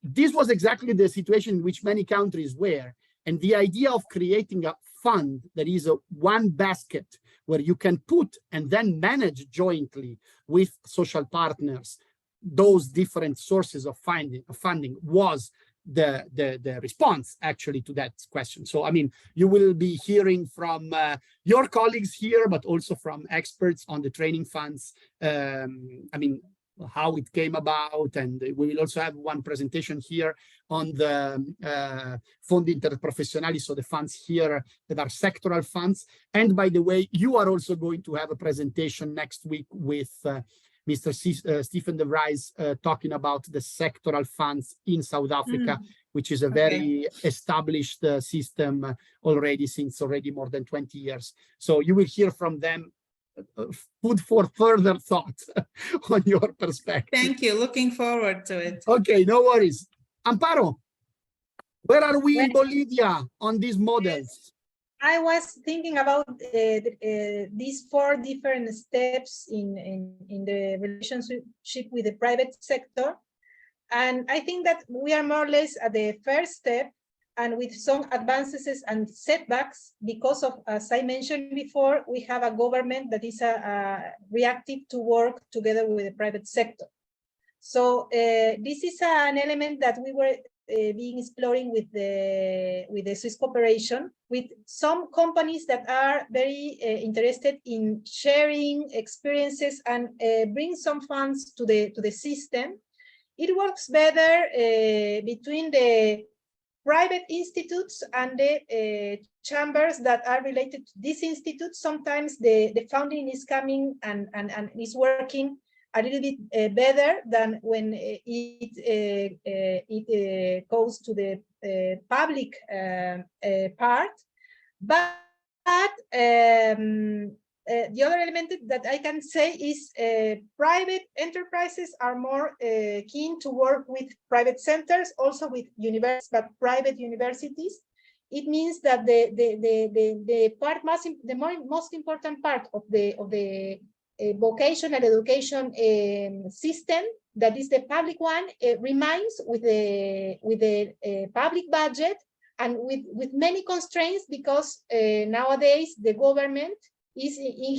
This was exactly the situation in which many countries were. And the idea of creating a fund that is one basket where you can put and then manage jointly with social partners those different sources of funding was the response actually to that question. So, I mean, you will be hearing from your colleagues here, but also from experts on the training funds. I mean, how it came about, and we will also have one presentation here on the fondi interprofessionali, so the funds here that are sectoral funds. And by the way, you are also going to have a presentation next week with Mr. Stephen de Vries talking about the sectoral funds in South Africa, which is a very established system already since more than 20 years. So you will hear from them food for further thought on your perspective. Thank you. Looking forward to it. Okay, no worries. Amparo, where are we in Well, Bolivia on these models? I was thinking about these 4 different steps in the relationship with the private sector. And I think that we are more or less at the first step, and with some advances and setbacks, because of, as I mentioned before, we have a government that is reactive to work together with the private sector. So this is an element that we were being exploring with the Swiss cooperation, with some companies that are very interested in sharing experiences and bring some funds to the system. It works better between the private institutes and the chambers that are related to these institutes. Sometimes the funding is coming and is working a little bit better than when it goes to the public part. But the other element that I can say is private enterprises are more keen to work with private centers, also with universities, but private universities. It means that the most important part of the vocational education system, that is the public one, remains with the public budget and with many constraints, because nowadays the government is in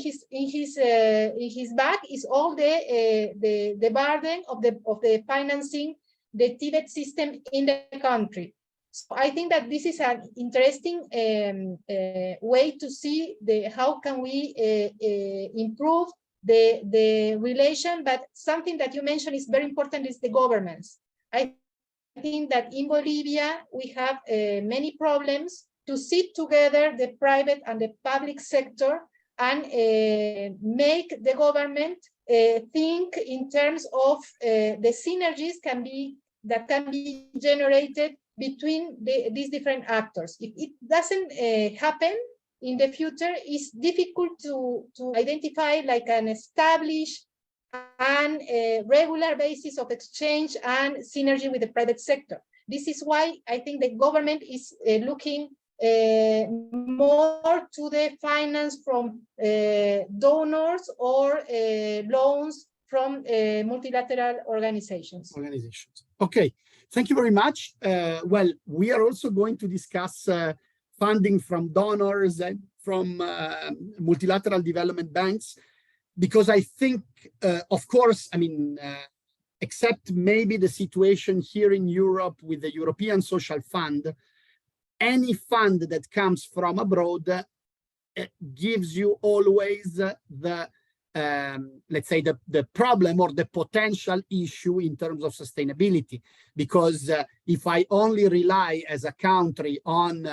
his back is all the burden of the financing the TVET system in the country. So I think that this is an interesting way to see how can we improve the relation. But something that you mentioned is very important is the governments. I think that in Bolivia we have many problems to sit together, the private and the public sector, and make the government think in terms of the synergies that can be generated between these different actors. If it doesn't happen in the future, it's difficult to identify like an established and regular basis of exchange and synergy with the private sector. This is why I think the government is looking more to the finance from donors or loans from multilateral organizations. Okay, thank you very much. Well, we are also going to discuss funding from donors and from multilateral development banks, because I think, of course, I mean, except maybe the situation here in Europe with the European Social Fund, any fund that comes from abroad gives you always the let's say the problem or the potential issue in terms of sustainability, because if I only rely as a country on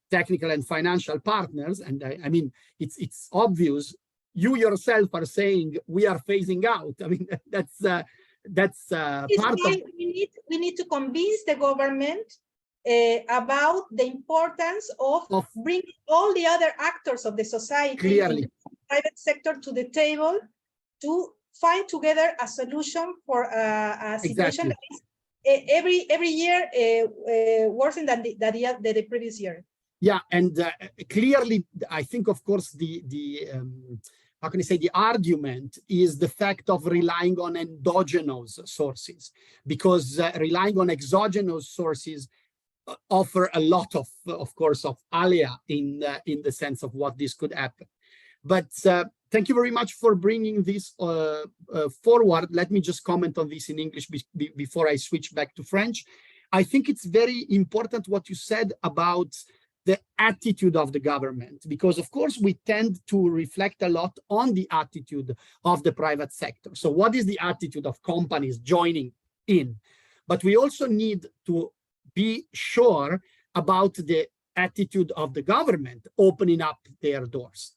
technical and financial partners, and I mean it's obvious, you yourself are saying we are phasing out. I mean that's part of. We need to convince the government about the importance of bringing all the other actors of the society, clearly, in the private sector, to the table to find together a solution for a situation that is every year worse than the previous year. Yeah, and clearly, I think, of course, the how can I say, the argument is the fact of relying on endogenous sources, because relying on exogenous sources offer a lot of course, of alia in the sense of what this could happen. But thank you very much for bringing this forward. Let me just comment on this in English before I switch back to French. I think it's very important what you said about the attitude of the government, because of course we tend to reflect a lot on the attitude of the private sector. So what is the attitude of companies joining in? But we also need to be sure about the attitude of the government opening up their doors.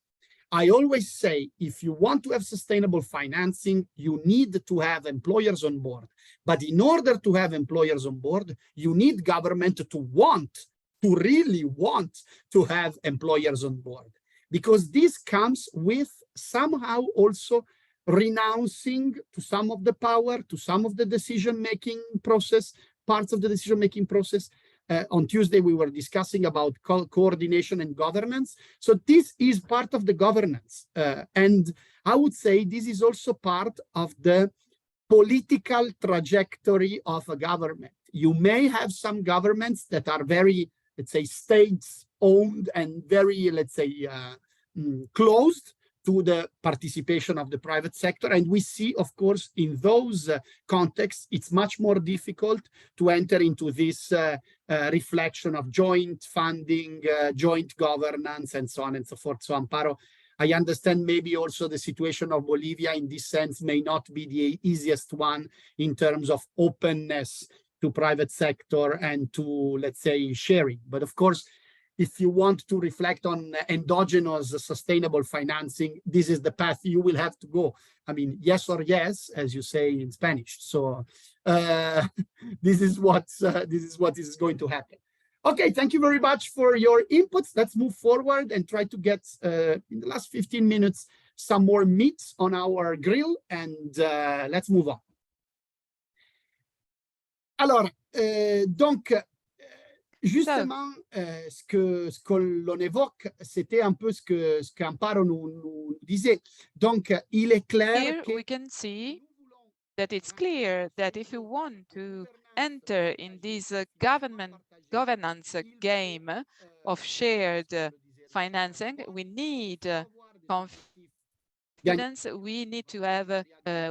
I always say, if you want to have sustainable financing, you need to have employers on board. But in order to have employers on board, you need government to really want to have employers on board, because this comes with somehow also renouncing to some of the power, to some of the decision-making process, parts of the decision-making process. On Tuesday, we were discussing about coordination and governance. So this is part of the governance. And I would say this is also part of the political trajectory of a government. You may have some governments that are very, let's say, state-owned and very, let's say, closed to the participation of the private sector. And we see, of course, in those contexts, it's much more difficult to enter into this reflection of joint funding, joint governance, and so on and so forth. So Amparo, I understand maybe also the situation of Bolivia in this sense may not be the easiest one in terms of openness to private sector and to, let's say, sharing. But of course, if you want to reflect on endogenous sustainable financing, this is the path you will have to go. I mean, yes or yes, as you say in Spanish. So this is what is going to happen. Okay, thank you very much for your inputs. Let's move forward and try to get, in the last 15 minutes, some more meat on our grill, and let's move on. Alors, donc, justement, ce que l'on évoque, c'était un peu ce qu'Amparo nous disait. Donc, il est clair Here we can see that it's clear that if you want to enter in this governance game of shared financing, we need confidence. We need to have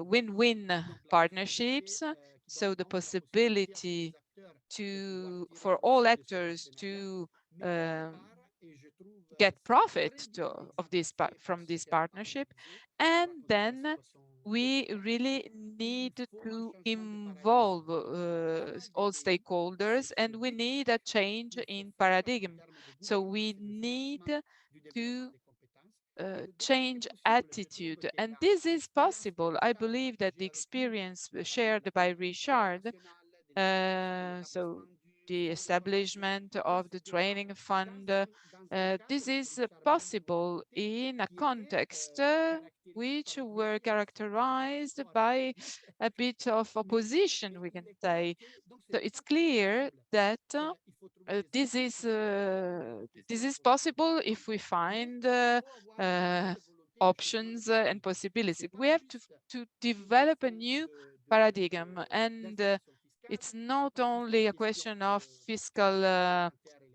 win-win partnerships, so the possibility for all actors to get profit from this partnership. And then we really need to involve all stakeholders, and we need a change in paradigm. So we need to change attitude, and this is possible. I believe that the experience shared by Richard, so the establishment of the training fund, this is possible in a context which were characterized by a bit of opposition, we can say. So it's clear that this is possible if we find options and possibilities. We have to develop a new paradigm, and it's not only a question of fiscal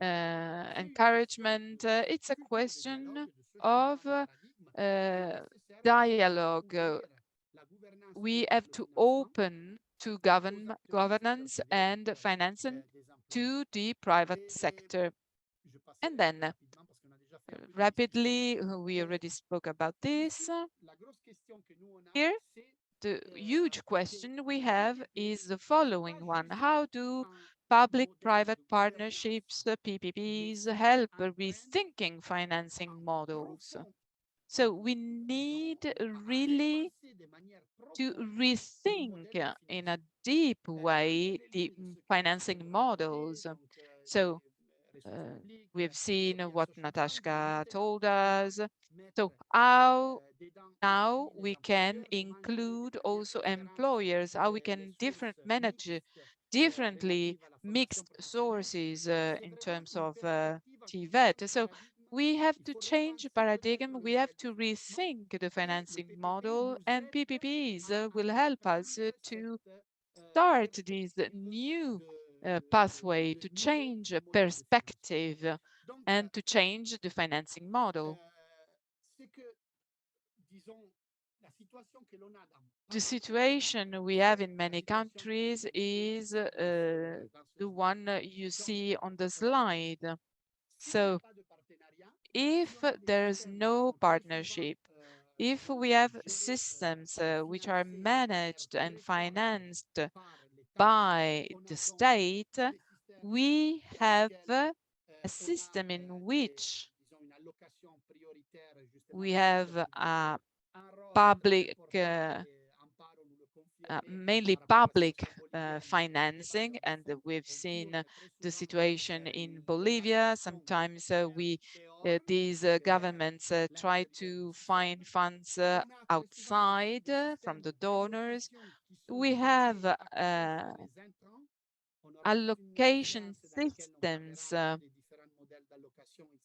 encouragement, it's a question of dialogue. We have to open to governance and financing to the private sector. And then rapidly, we already spoke about this. Here, the huge question we have is the following one: how do public-private partnerships, PPPs, help rethinking financing models? So we need really to rethink in a deep way the financing models. So we've seen what Natasha told us. So how now we can include also employers, how we can manage differently mixed sources in terms of TVET. So we have to change paradigm. We have to rethink the financing model, and PPPs will help us to start this new pathway, to change perspective and to change the financing model. The situation we have in many countries is the one you see on the slide. So if there's no partnership, if we have systems which are managed and financed by the state, we have a system in which we have a public mainly public financing, and we've seen the situation in Bolivia. Sometimes these governments try to find funds outside from the donors. We have allocation systems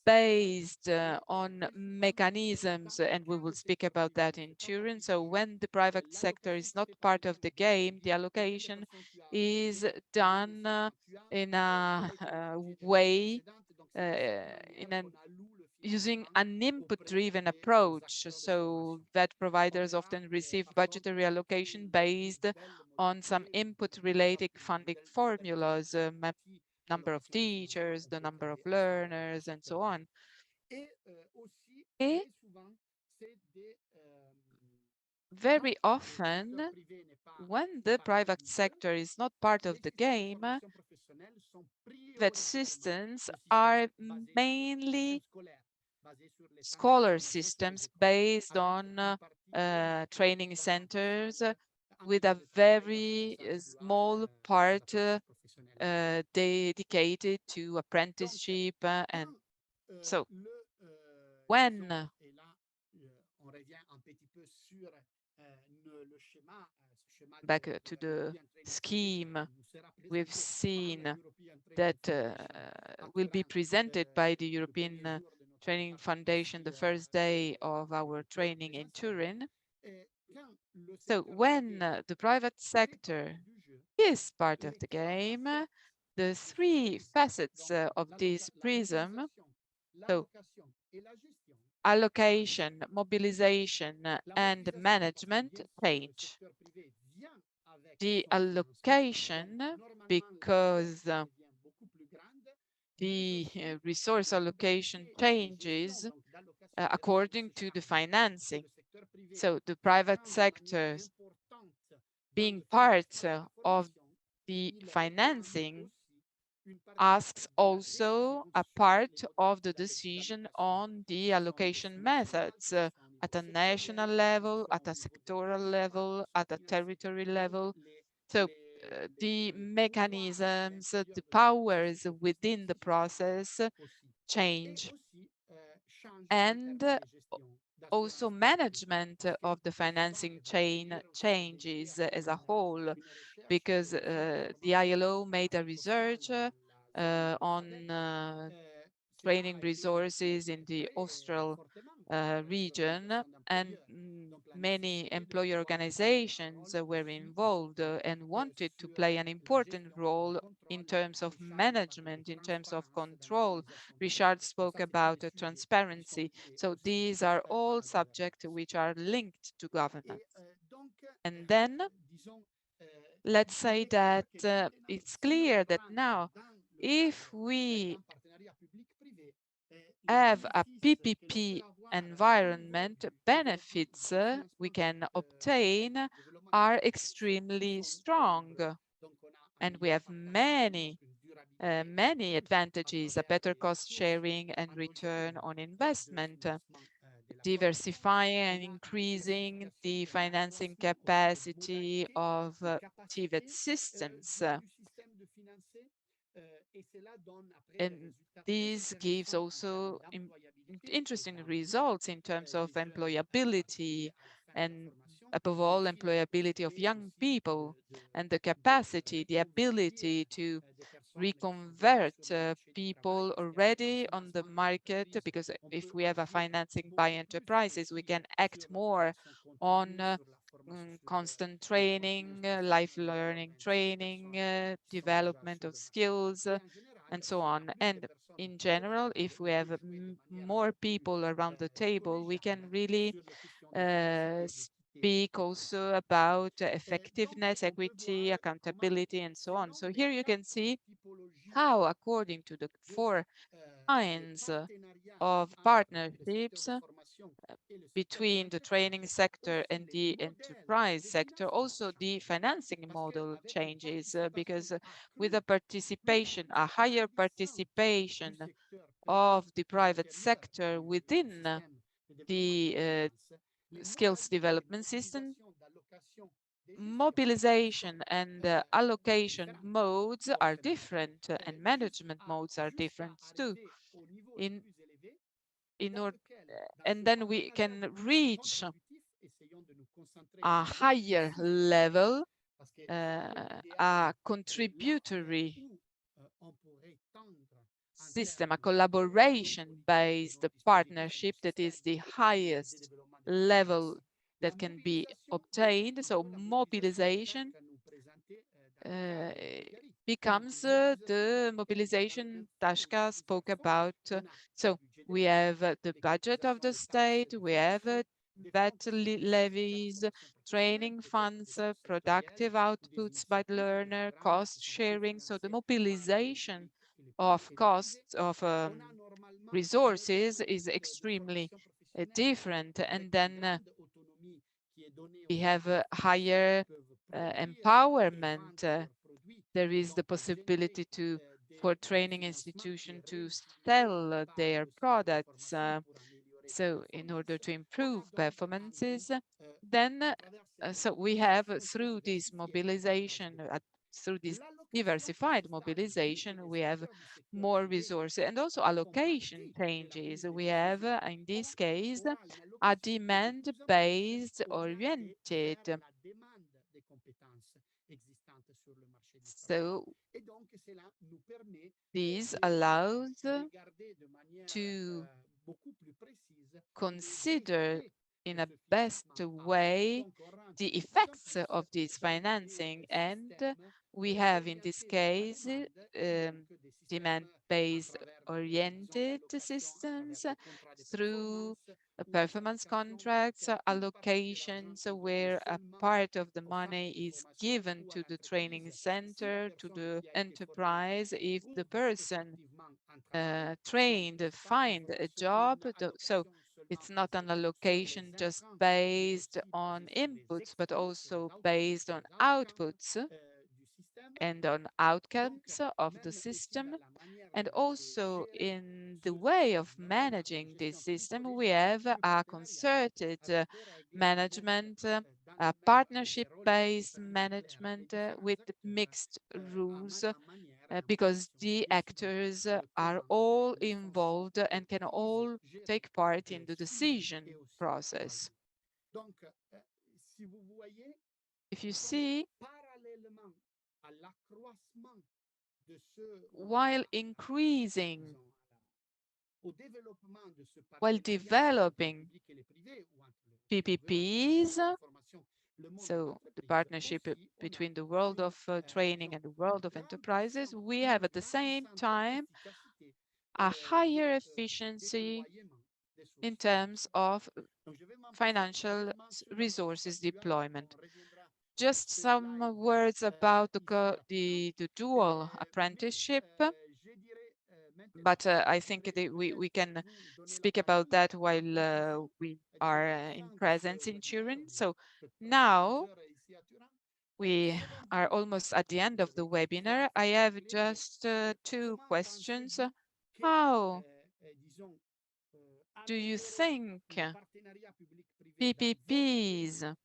based on mechanisms, and we will speak about that in Turin. So when the private sector is not part of the game, the allocation is done in a way, using an input-driven approach, so that providers often receive budgetary allocation based on some input-related funding formulas, number of teachers, the number of learners, and so on. And very often, when the private sector is not part of the game, that systems are mainly scholar systems based on training centers with a very small part dedicated to apprenticeship. And so when back to the scheme, we've seen that will be presented by the European Training Foundation the first day of our training in Turin. So when the private sector is part of the game, the three facets of this prism, so allocation, mobilization, and management, change. The allocation, because the resource allocation changes according to the financing. So the private sectors being part of the financing asks also a part of the decision on the allocation methods at a national level, at a sectoral level, at a territory level. So the mechanisms, the powers within the process change. And also management of the financing chain changes as a whole, because the ILO made a research on training resources in the Austral region, and many employer organizations were involved and wanted to play an important role in terms of management, in terms of control. Richard spoke about transparency. So these are all subjects which are linked to governance. And then let's say that it's clear that now, if we have a PPP environment, benefits we can obtain are extremely strong. And we have many advantages: a better cost sharing and return on investment, diversifying and increasing the financing capacity of TVET systems. And this gives also interesting results in terms of employability, and above all, employability of young people, and the capacity, the ability to reconvert people already on the market, because if we have a financing by enterprises, we can act more on constant training, life learning training, development of skills, and so on. And in general, if we have more people around the table, we can really speak also about effectiveness, equity, accountability, and so on. So here you can see how, according to the 4 kinds of partnerships between the training sector and the enterprise sector, also the financing model changes, because with a participation, a higher participation of the private sector within the skills development system, mobilization and allocation modes are different, and management modes are different too. In order, and then we can reach a higher level, a contributory system, a collaboration-based partnership that is the highest level that can be obtained. So mobilization becomes the mobilization Tashka spoke about. So we have the budget of the state, we have VAT levies, training funds, productive outputs by the learner, cost sharing. So the mobilization of costs of resources is extremely different. And then we have a higher empowerment. There is the possibility for training institutions to sell their products. So in order to improve performances, then so we have through this mobilization, through this diversified mobilization, we have more resources and also allocation changes. We have, in this case, a demand-based oriented. So this allows to consider in a best way the effects of this financing, and we have in this case demand-based oriented systems through performance contracts, allocations where a part of the money is given to the training center, to the enterprise if the person trained find a job. So it's not an allocation just based on inputs, but also based on outputs and on outcomes of the system. And also in the way of managing this system, we have a concerted management, a partnership-based management with mixed rules, because the actors are all involved and can all take part in the decision process. If you see, while increasing, while developing PPPs, so the partnership between the world of training and the world of enterprises, we have at the same time a higher efficiency in terms of financial resources deployment. Just some words about the dual apprenticeship, but I think we can speak about that while we are in presence in Turin. So now we are almost at the end of the webinar. I have just two questions. How do you think PPPs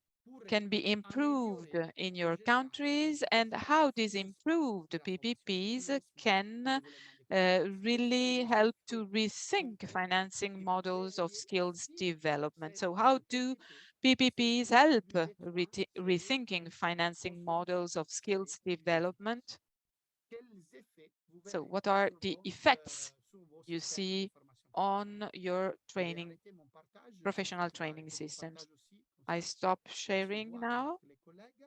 can be improved in your countries, and how these improved PPPs can really help to rethink financing models of skills development? So how do PPPs help rethinking financing models of skills development? So what are the effects you see on your training, professional training systems? I stop sharing now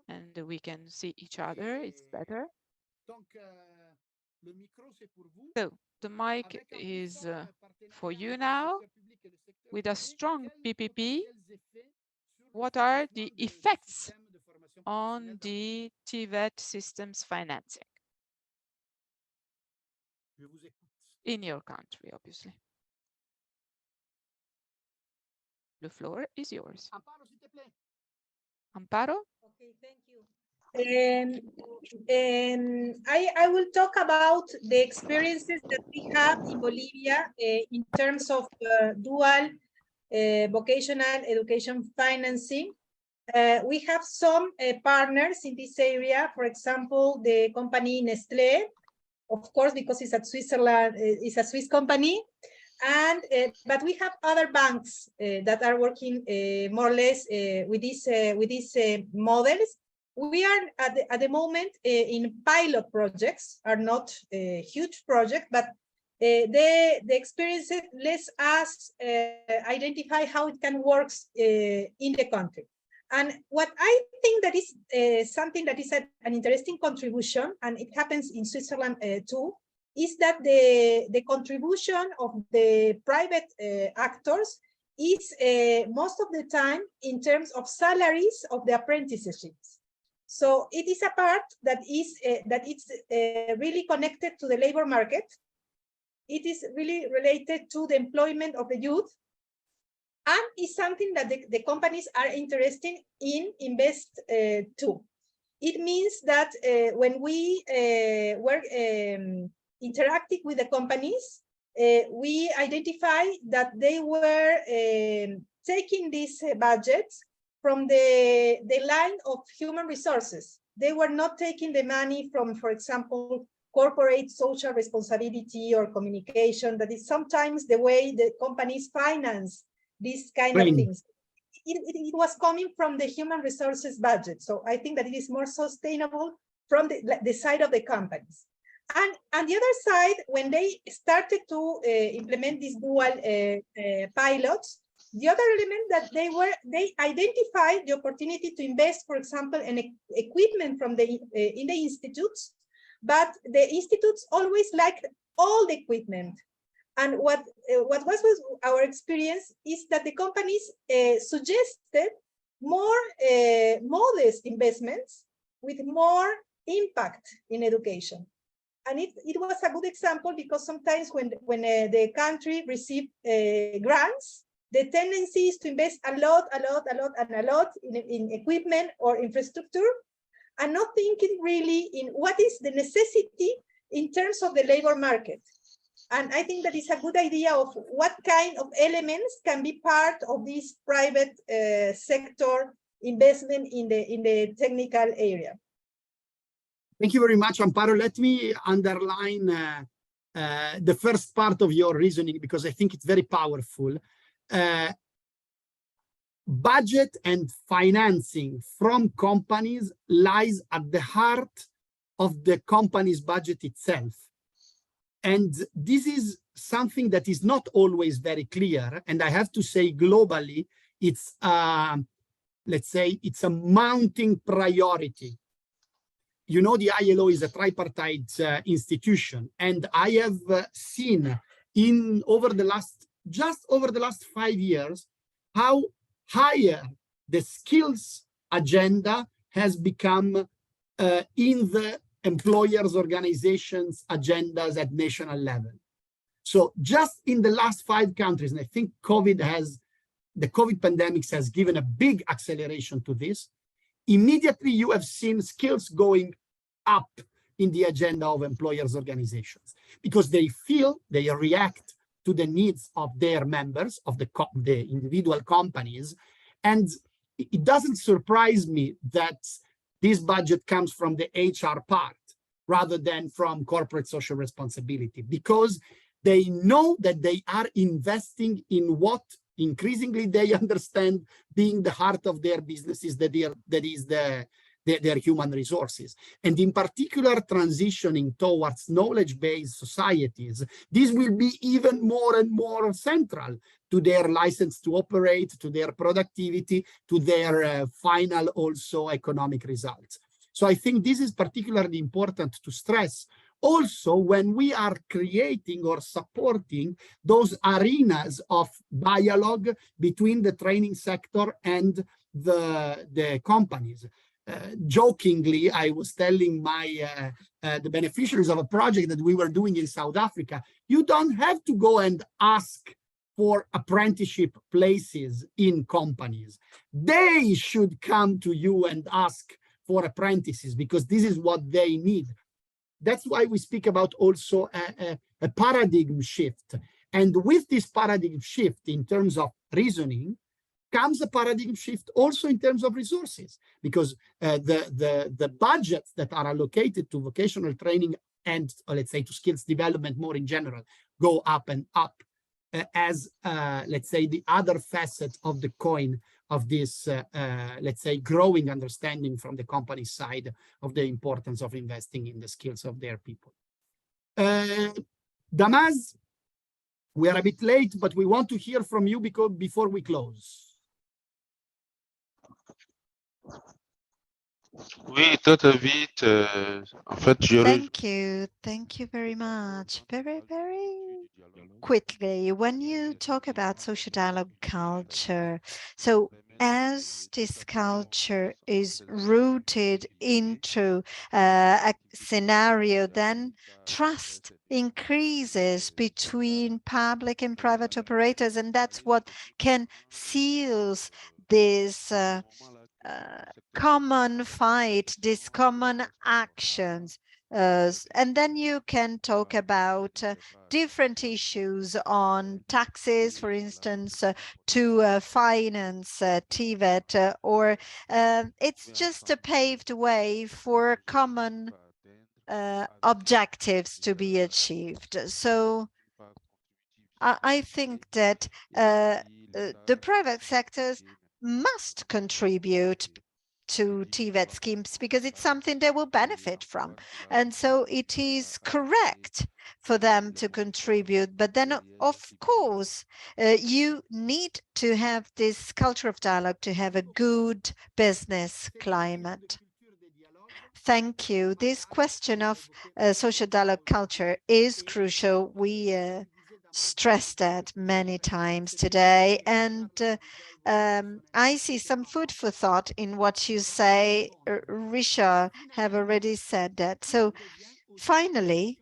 and we can see each other. It's better. So the mic is for you now. With a strong PPP, what are the effects on the TVET systems financing in your country, obviously? The floor is yours. Amparo? Okay, thank you. I will talk about the experiences that we have in Bolivia in terms of dual vocational education financing. We have some partners in this area. For example, the company Nestlé, of course, because it's a Switzerland, it's a Swiss company. And but we have other banks that are working more or less with these models. We are at the moment in pilot projects, are not a huge project, but the experiences lets us identify how it can work in the country. And what I think that is something that is an interesting contribution, and it happens in Switzerland too, is that the contribution of the private actors is most of the time in terms of salaries of the apprenticeships. So it is a part that is really connected to the labor market. It is really related to the employment of the youth, and is something that the companies are interested in invest too. It means that when we were interacting with the companies, we identify that they were taking these budgets from the line of human resources. They were not taking the money from, for example, corporate social responsibility or communication. That is sometimes the way the companies finance these kind of things. It was coming from the human resources budget. So I think that it is more sustainable from the side of the companies. And on the other side, when they started to implement these dual pilots, the other element that they identified the opportunity to invest, for example, in equipment from in the institutes, but the institutes always liked all the equipment. And what was our experience is that the companies suggested more modest investments with more impact in education. And it was a good example because sometimes when the country received grants, the tendency is to invest a lot in equipment or infrastructure, and not thinking really in what is the necessity in terms of the labor market. And I think that is a good idea of what kind of elements can be part of this private sector investment in the technical area. Thank you very much, Amparo. Let me underline the first part of your reasoning, because I think it's very powerful. Budget and financing from companies lies at the heart of the company's budget itself. And this is something that is not always very clear. And I have to say globally, it's, let's say, it's a mounting priority. You know, the ILO is a tripartite institution. And I have seen just over the last 5 years, how higher the skills agenda has become in the employers' organizations' agendas at national level. So just in the last 5 countries, and I think the COVID pandemic has given a big acceleration to this, immediately you have seen skills going up in the agenda of employers' organizations, because they feel they react to the needs of their members, of the individual companies. And it doesn't surprise me that this budget comes from the HR part rather than from corporate social responsibility, because they know that they are investing in what increasingly they understand being the heart of their businesses, that is their human resources. And in particular, transitioning towards knowledge-based societies, this will be even more and more central to their license to operate, to their productivity, to their final also economic results. So I think this is particularly important to stress also when we are creating or supporting those arenas of dialogue between the training sector and the companies. Jokingly, I was telling the beneficiaries of a project that we were doing in South Africa, you don't have to go and ask for apprenticeship places in companies. They should come to you and ask for apprentices, because this is what they need. That's why we speak about also a paradigm shift. And with this paradigm shift in terms of reasoning comes a paradigm shift also in terms of resources, because the budgets that are allocated to vocational training and, let's say, to skills development more in general, go up and up as, let's say, the other facet of the coin of this, let's say, growing understanding from the company side of the importance of investing in the skills of their people. Damas, we are a bit late, but we want to hear from you before we close. Oui, tout vite. En fait, Thank you very much. Very quickly, when you talk about social dialogue culture, so as this culture is rooted into a scenario, then trust increases between public and private operators, and that's what can seals this common fight, these common actions. And then you can talk about different issues on taxes, for instance, to finance TVET, or it's just a paved way for common objectives to be achieved. So I think that the private sectors must contribute to TVET schemes because it's something they will benefit from. And so it is correct for them to contribute. But then, of course, you need to have this culture of dialogue to have a good business climate. Thank you. This question of social dialogue culture is crucial. We stressed that many times today. And I see some food for thought in what you say. Richard have already said that. So finally,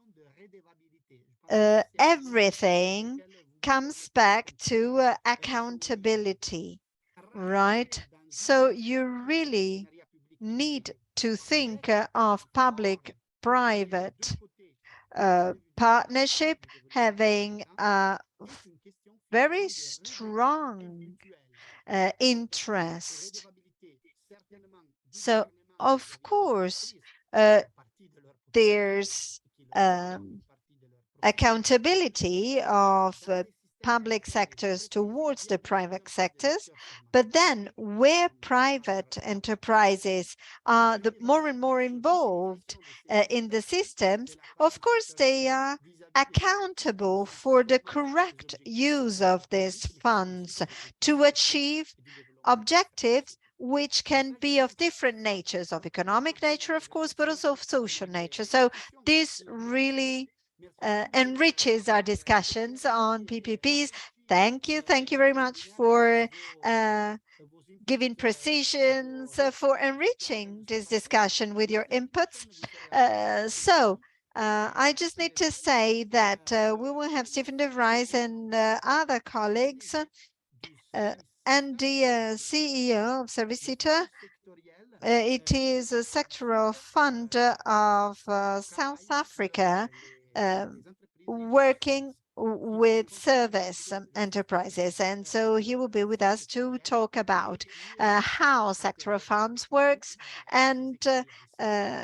everything comes back to accountability, right? So you really need to think of public-private partnership having a very strong interest. So, of course, there's accountability of public sectors towards the private sectors, but then where private enterprises are more and more involved in the systems, of course they are accountable for the correct use of these funds to achieve objectives which can be of different natures, of economic nature, of course, but also of social nature. So this really enriches our discussions on PPPs. Thank you very much for giving precisions, for enriching this discussion with your inputs. I just need to say that we will have Stephen de Vries and other colleagues and the CEO of Servicita. It is a sectoral fund of South Africa working with service enterprises. And so he will be with us to talk about how sectoral funds works, and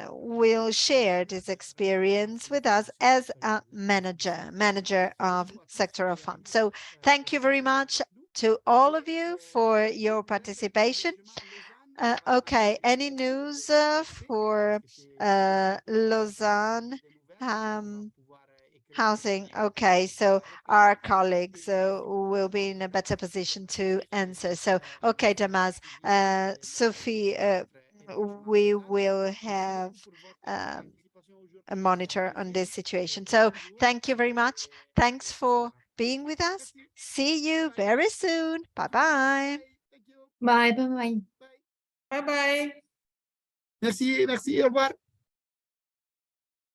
will share this experience with us as a manager of sectoral funds. So thank you very much to all of you for your participation. Okay, any news for Lausanne housing? Okay, so our colleagues will be in a better position to answer. So, okay, Damas, Sophie, we will have a monitor on this situation. So thank you very much. Thanks for being with us. See you very soon. Bye-bye. Bye bye. Bye bye. Merci, au revoir.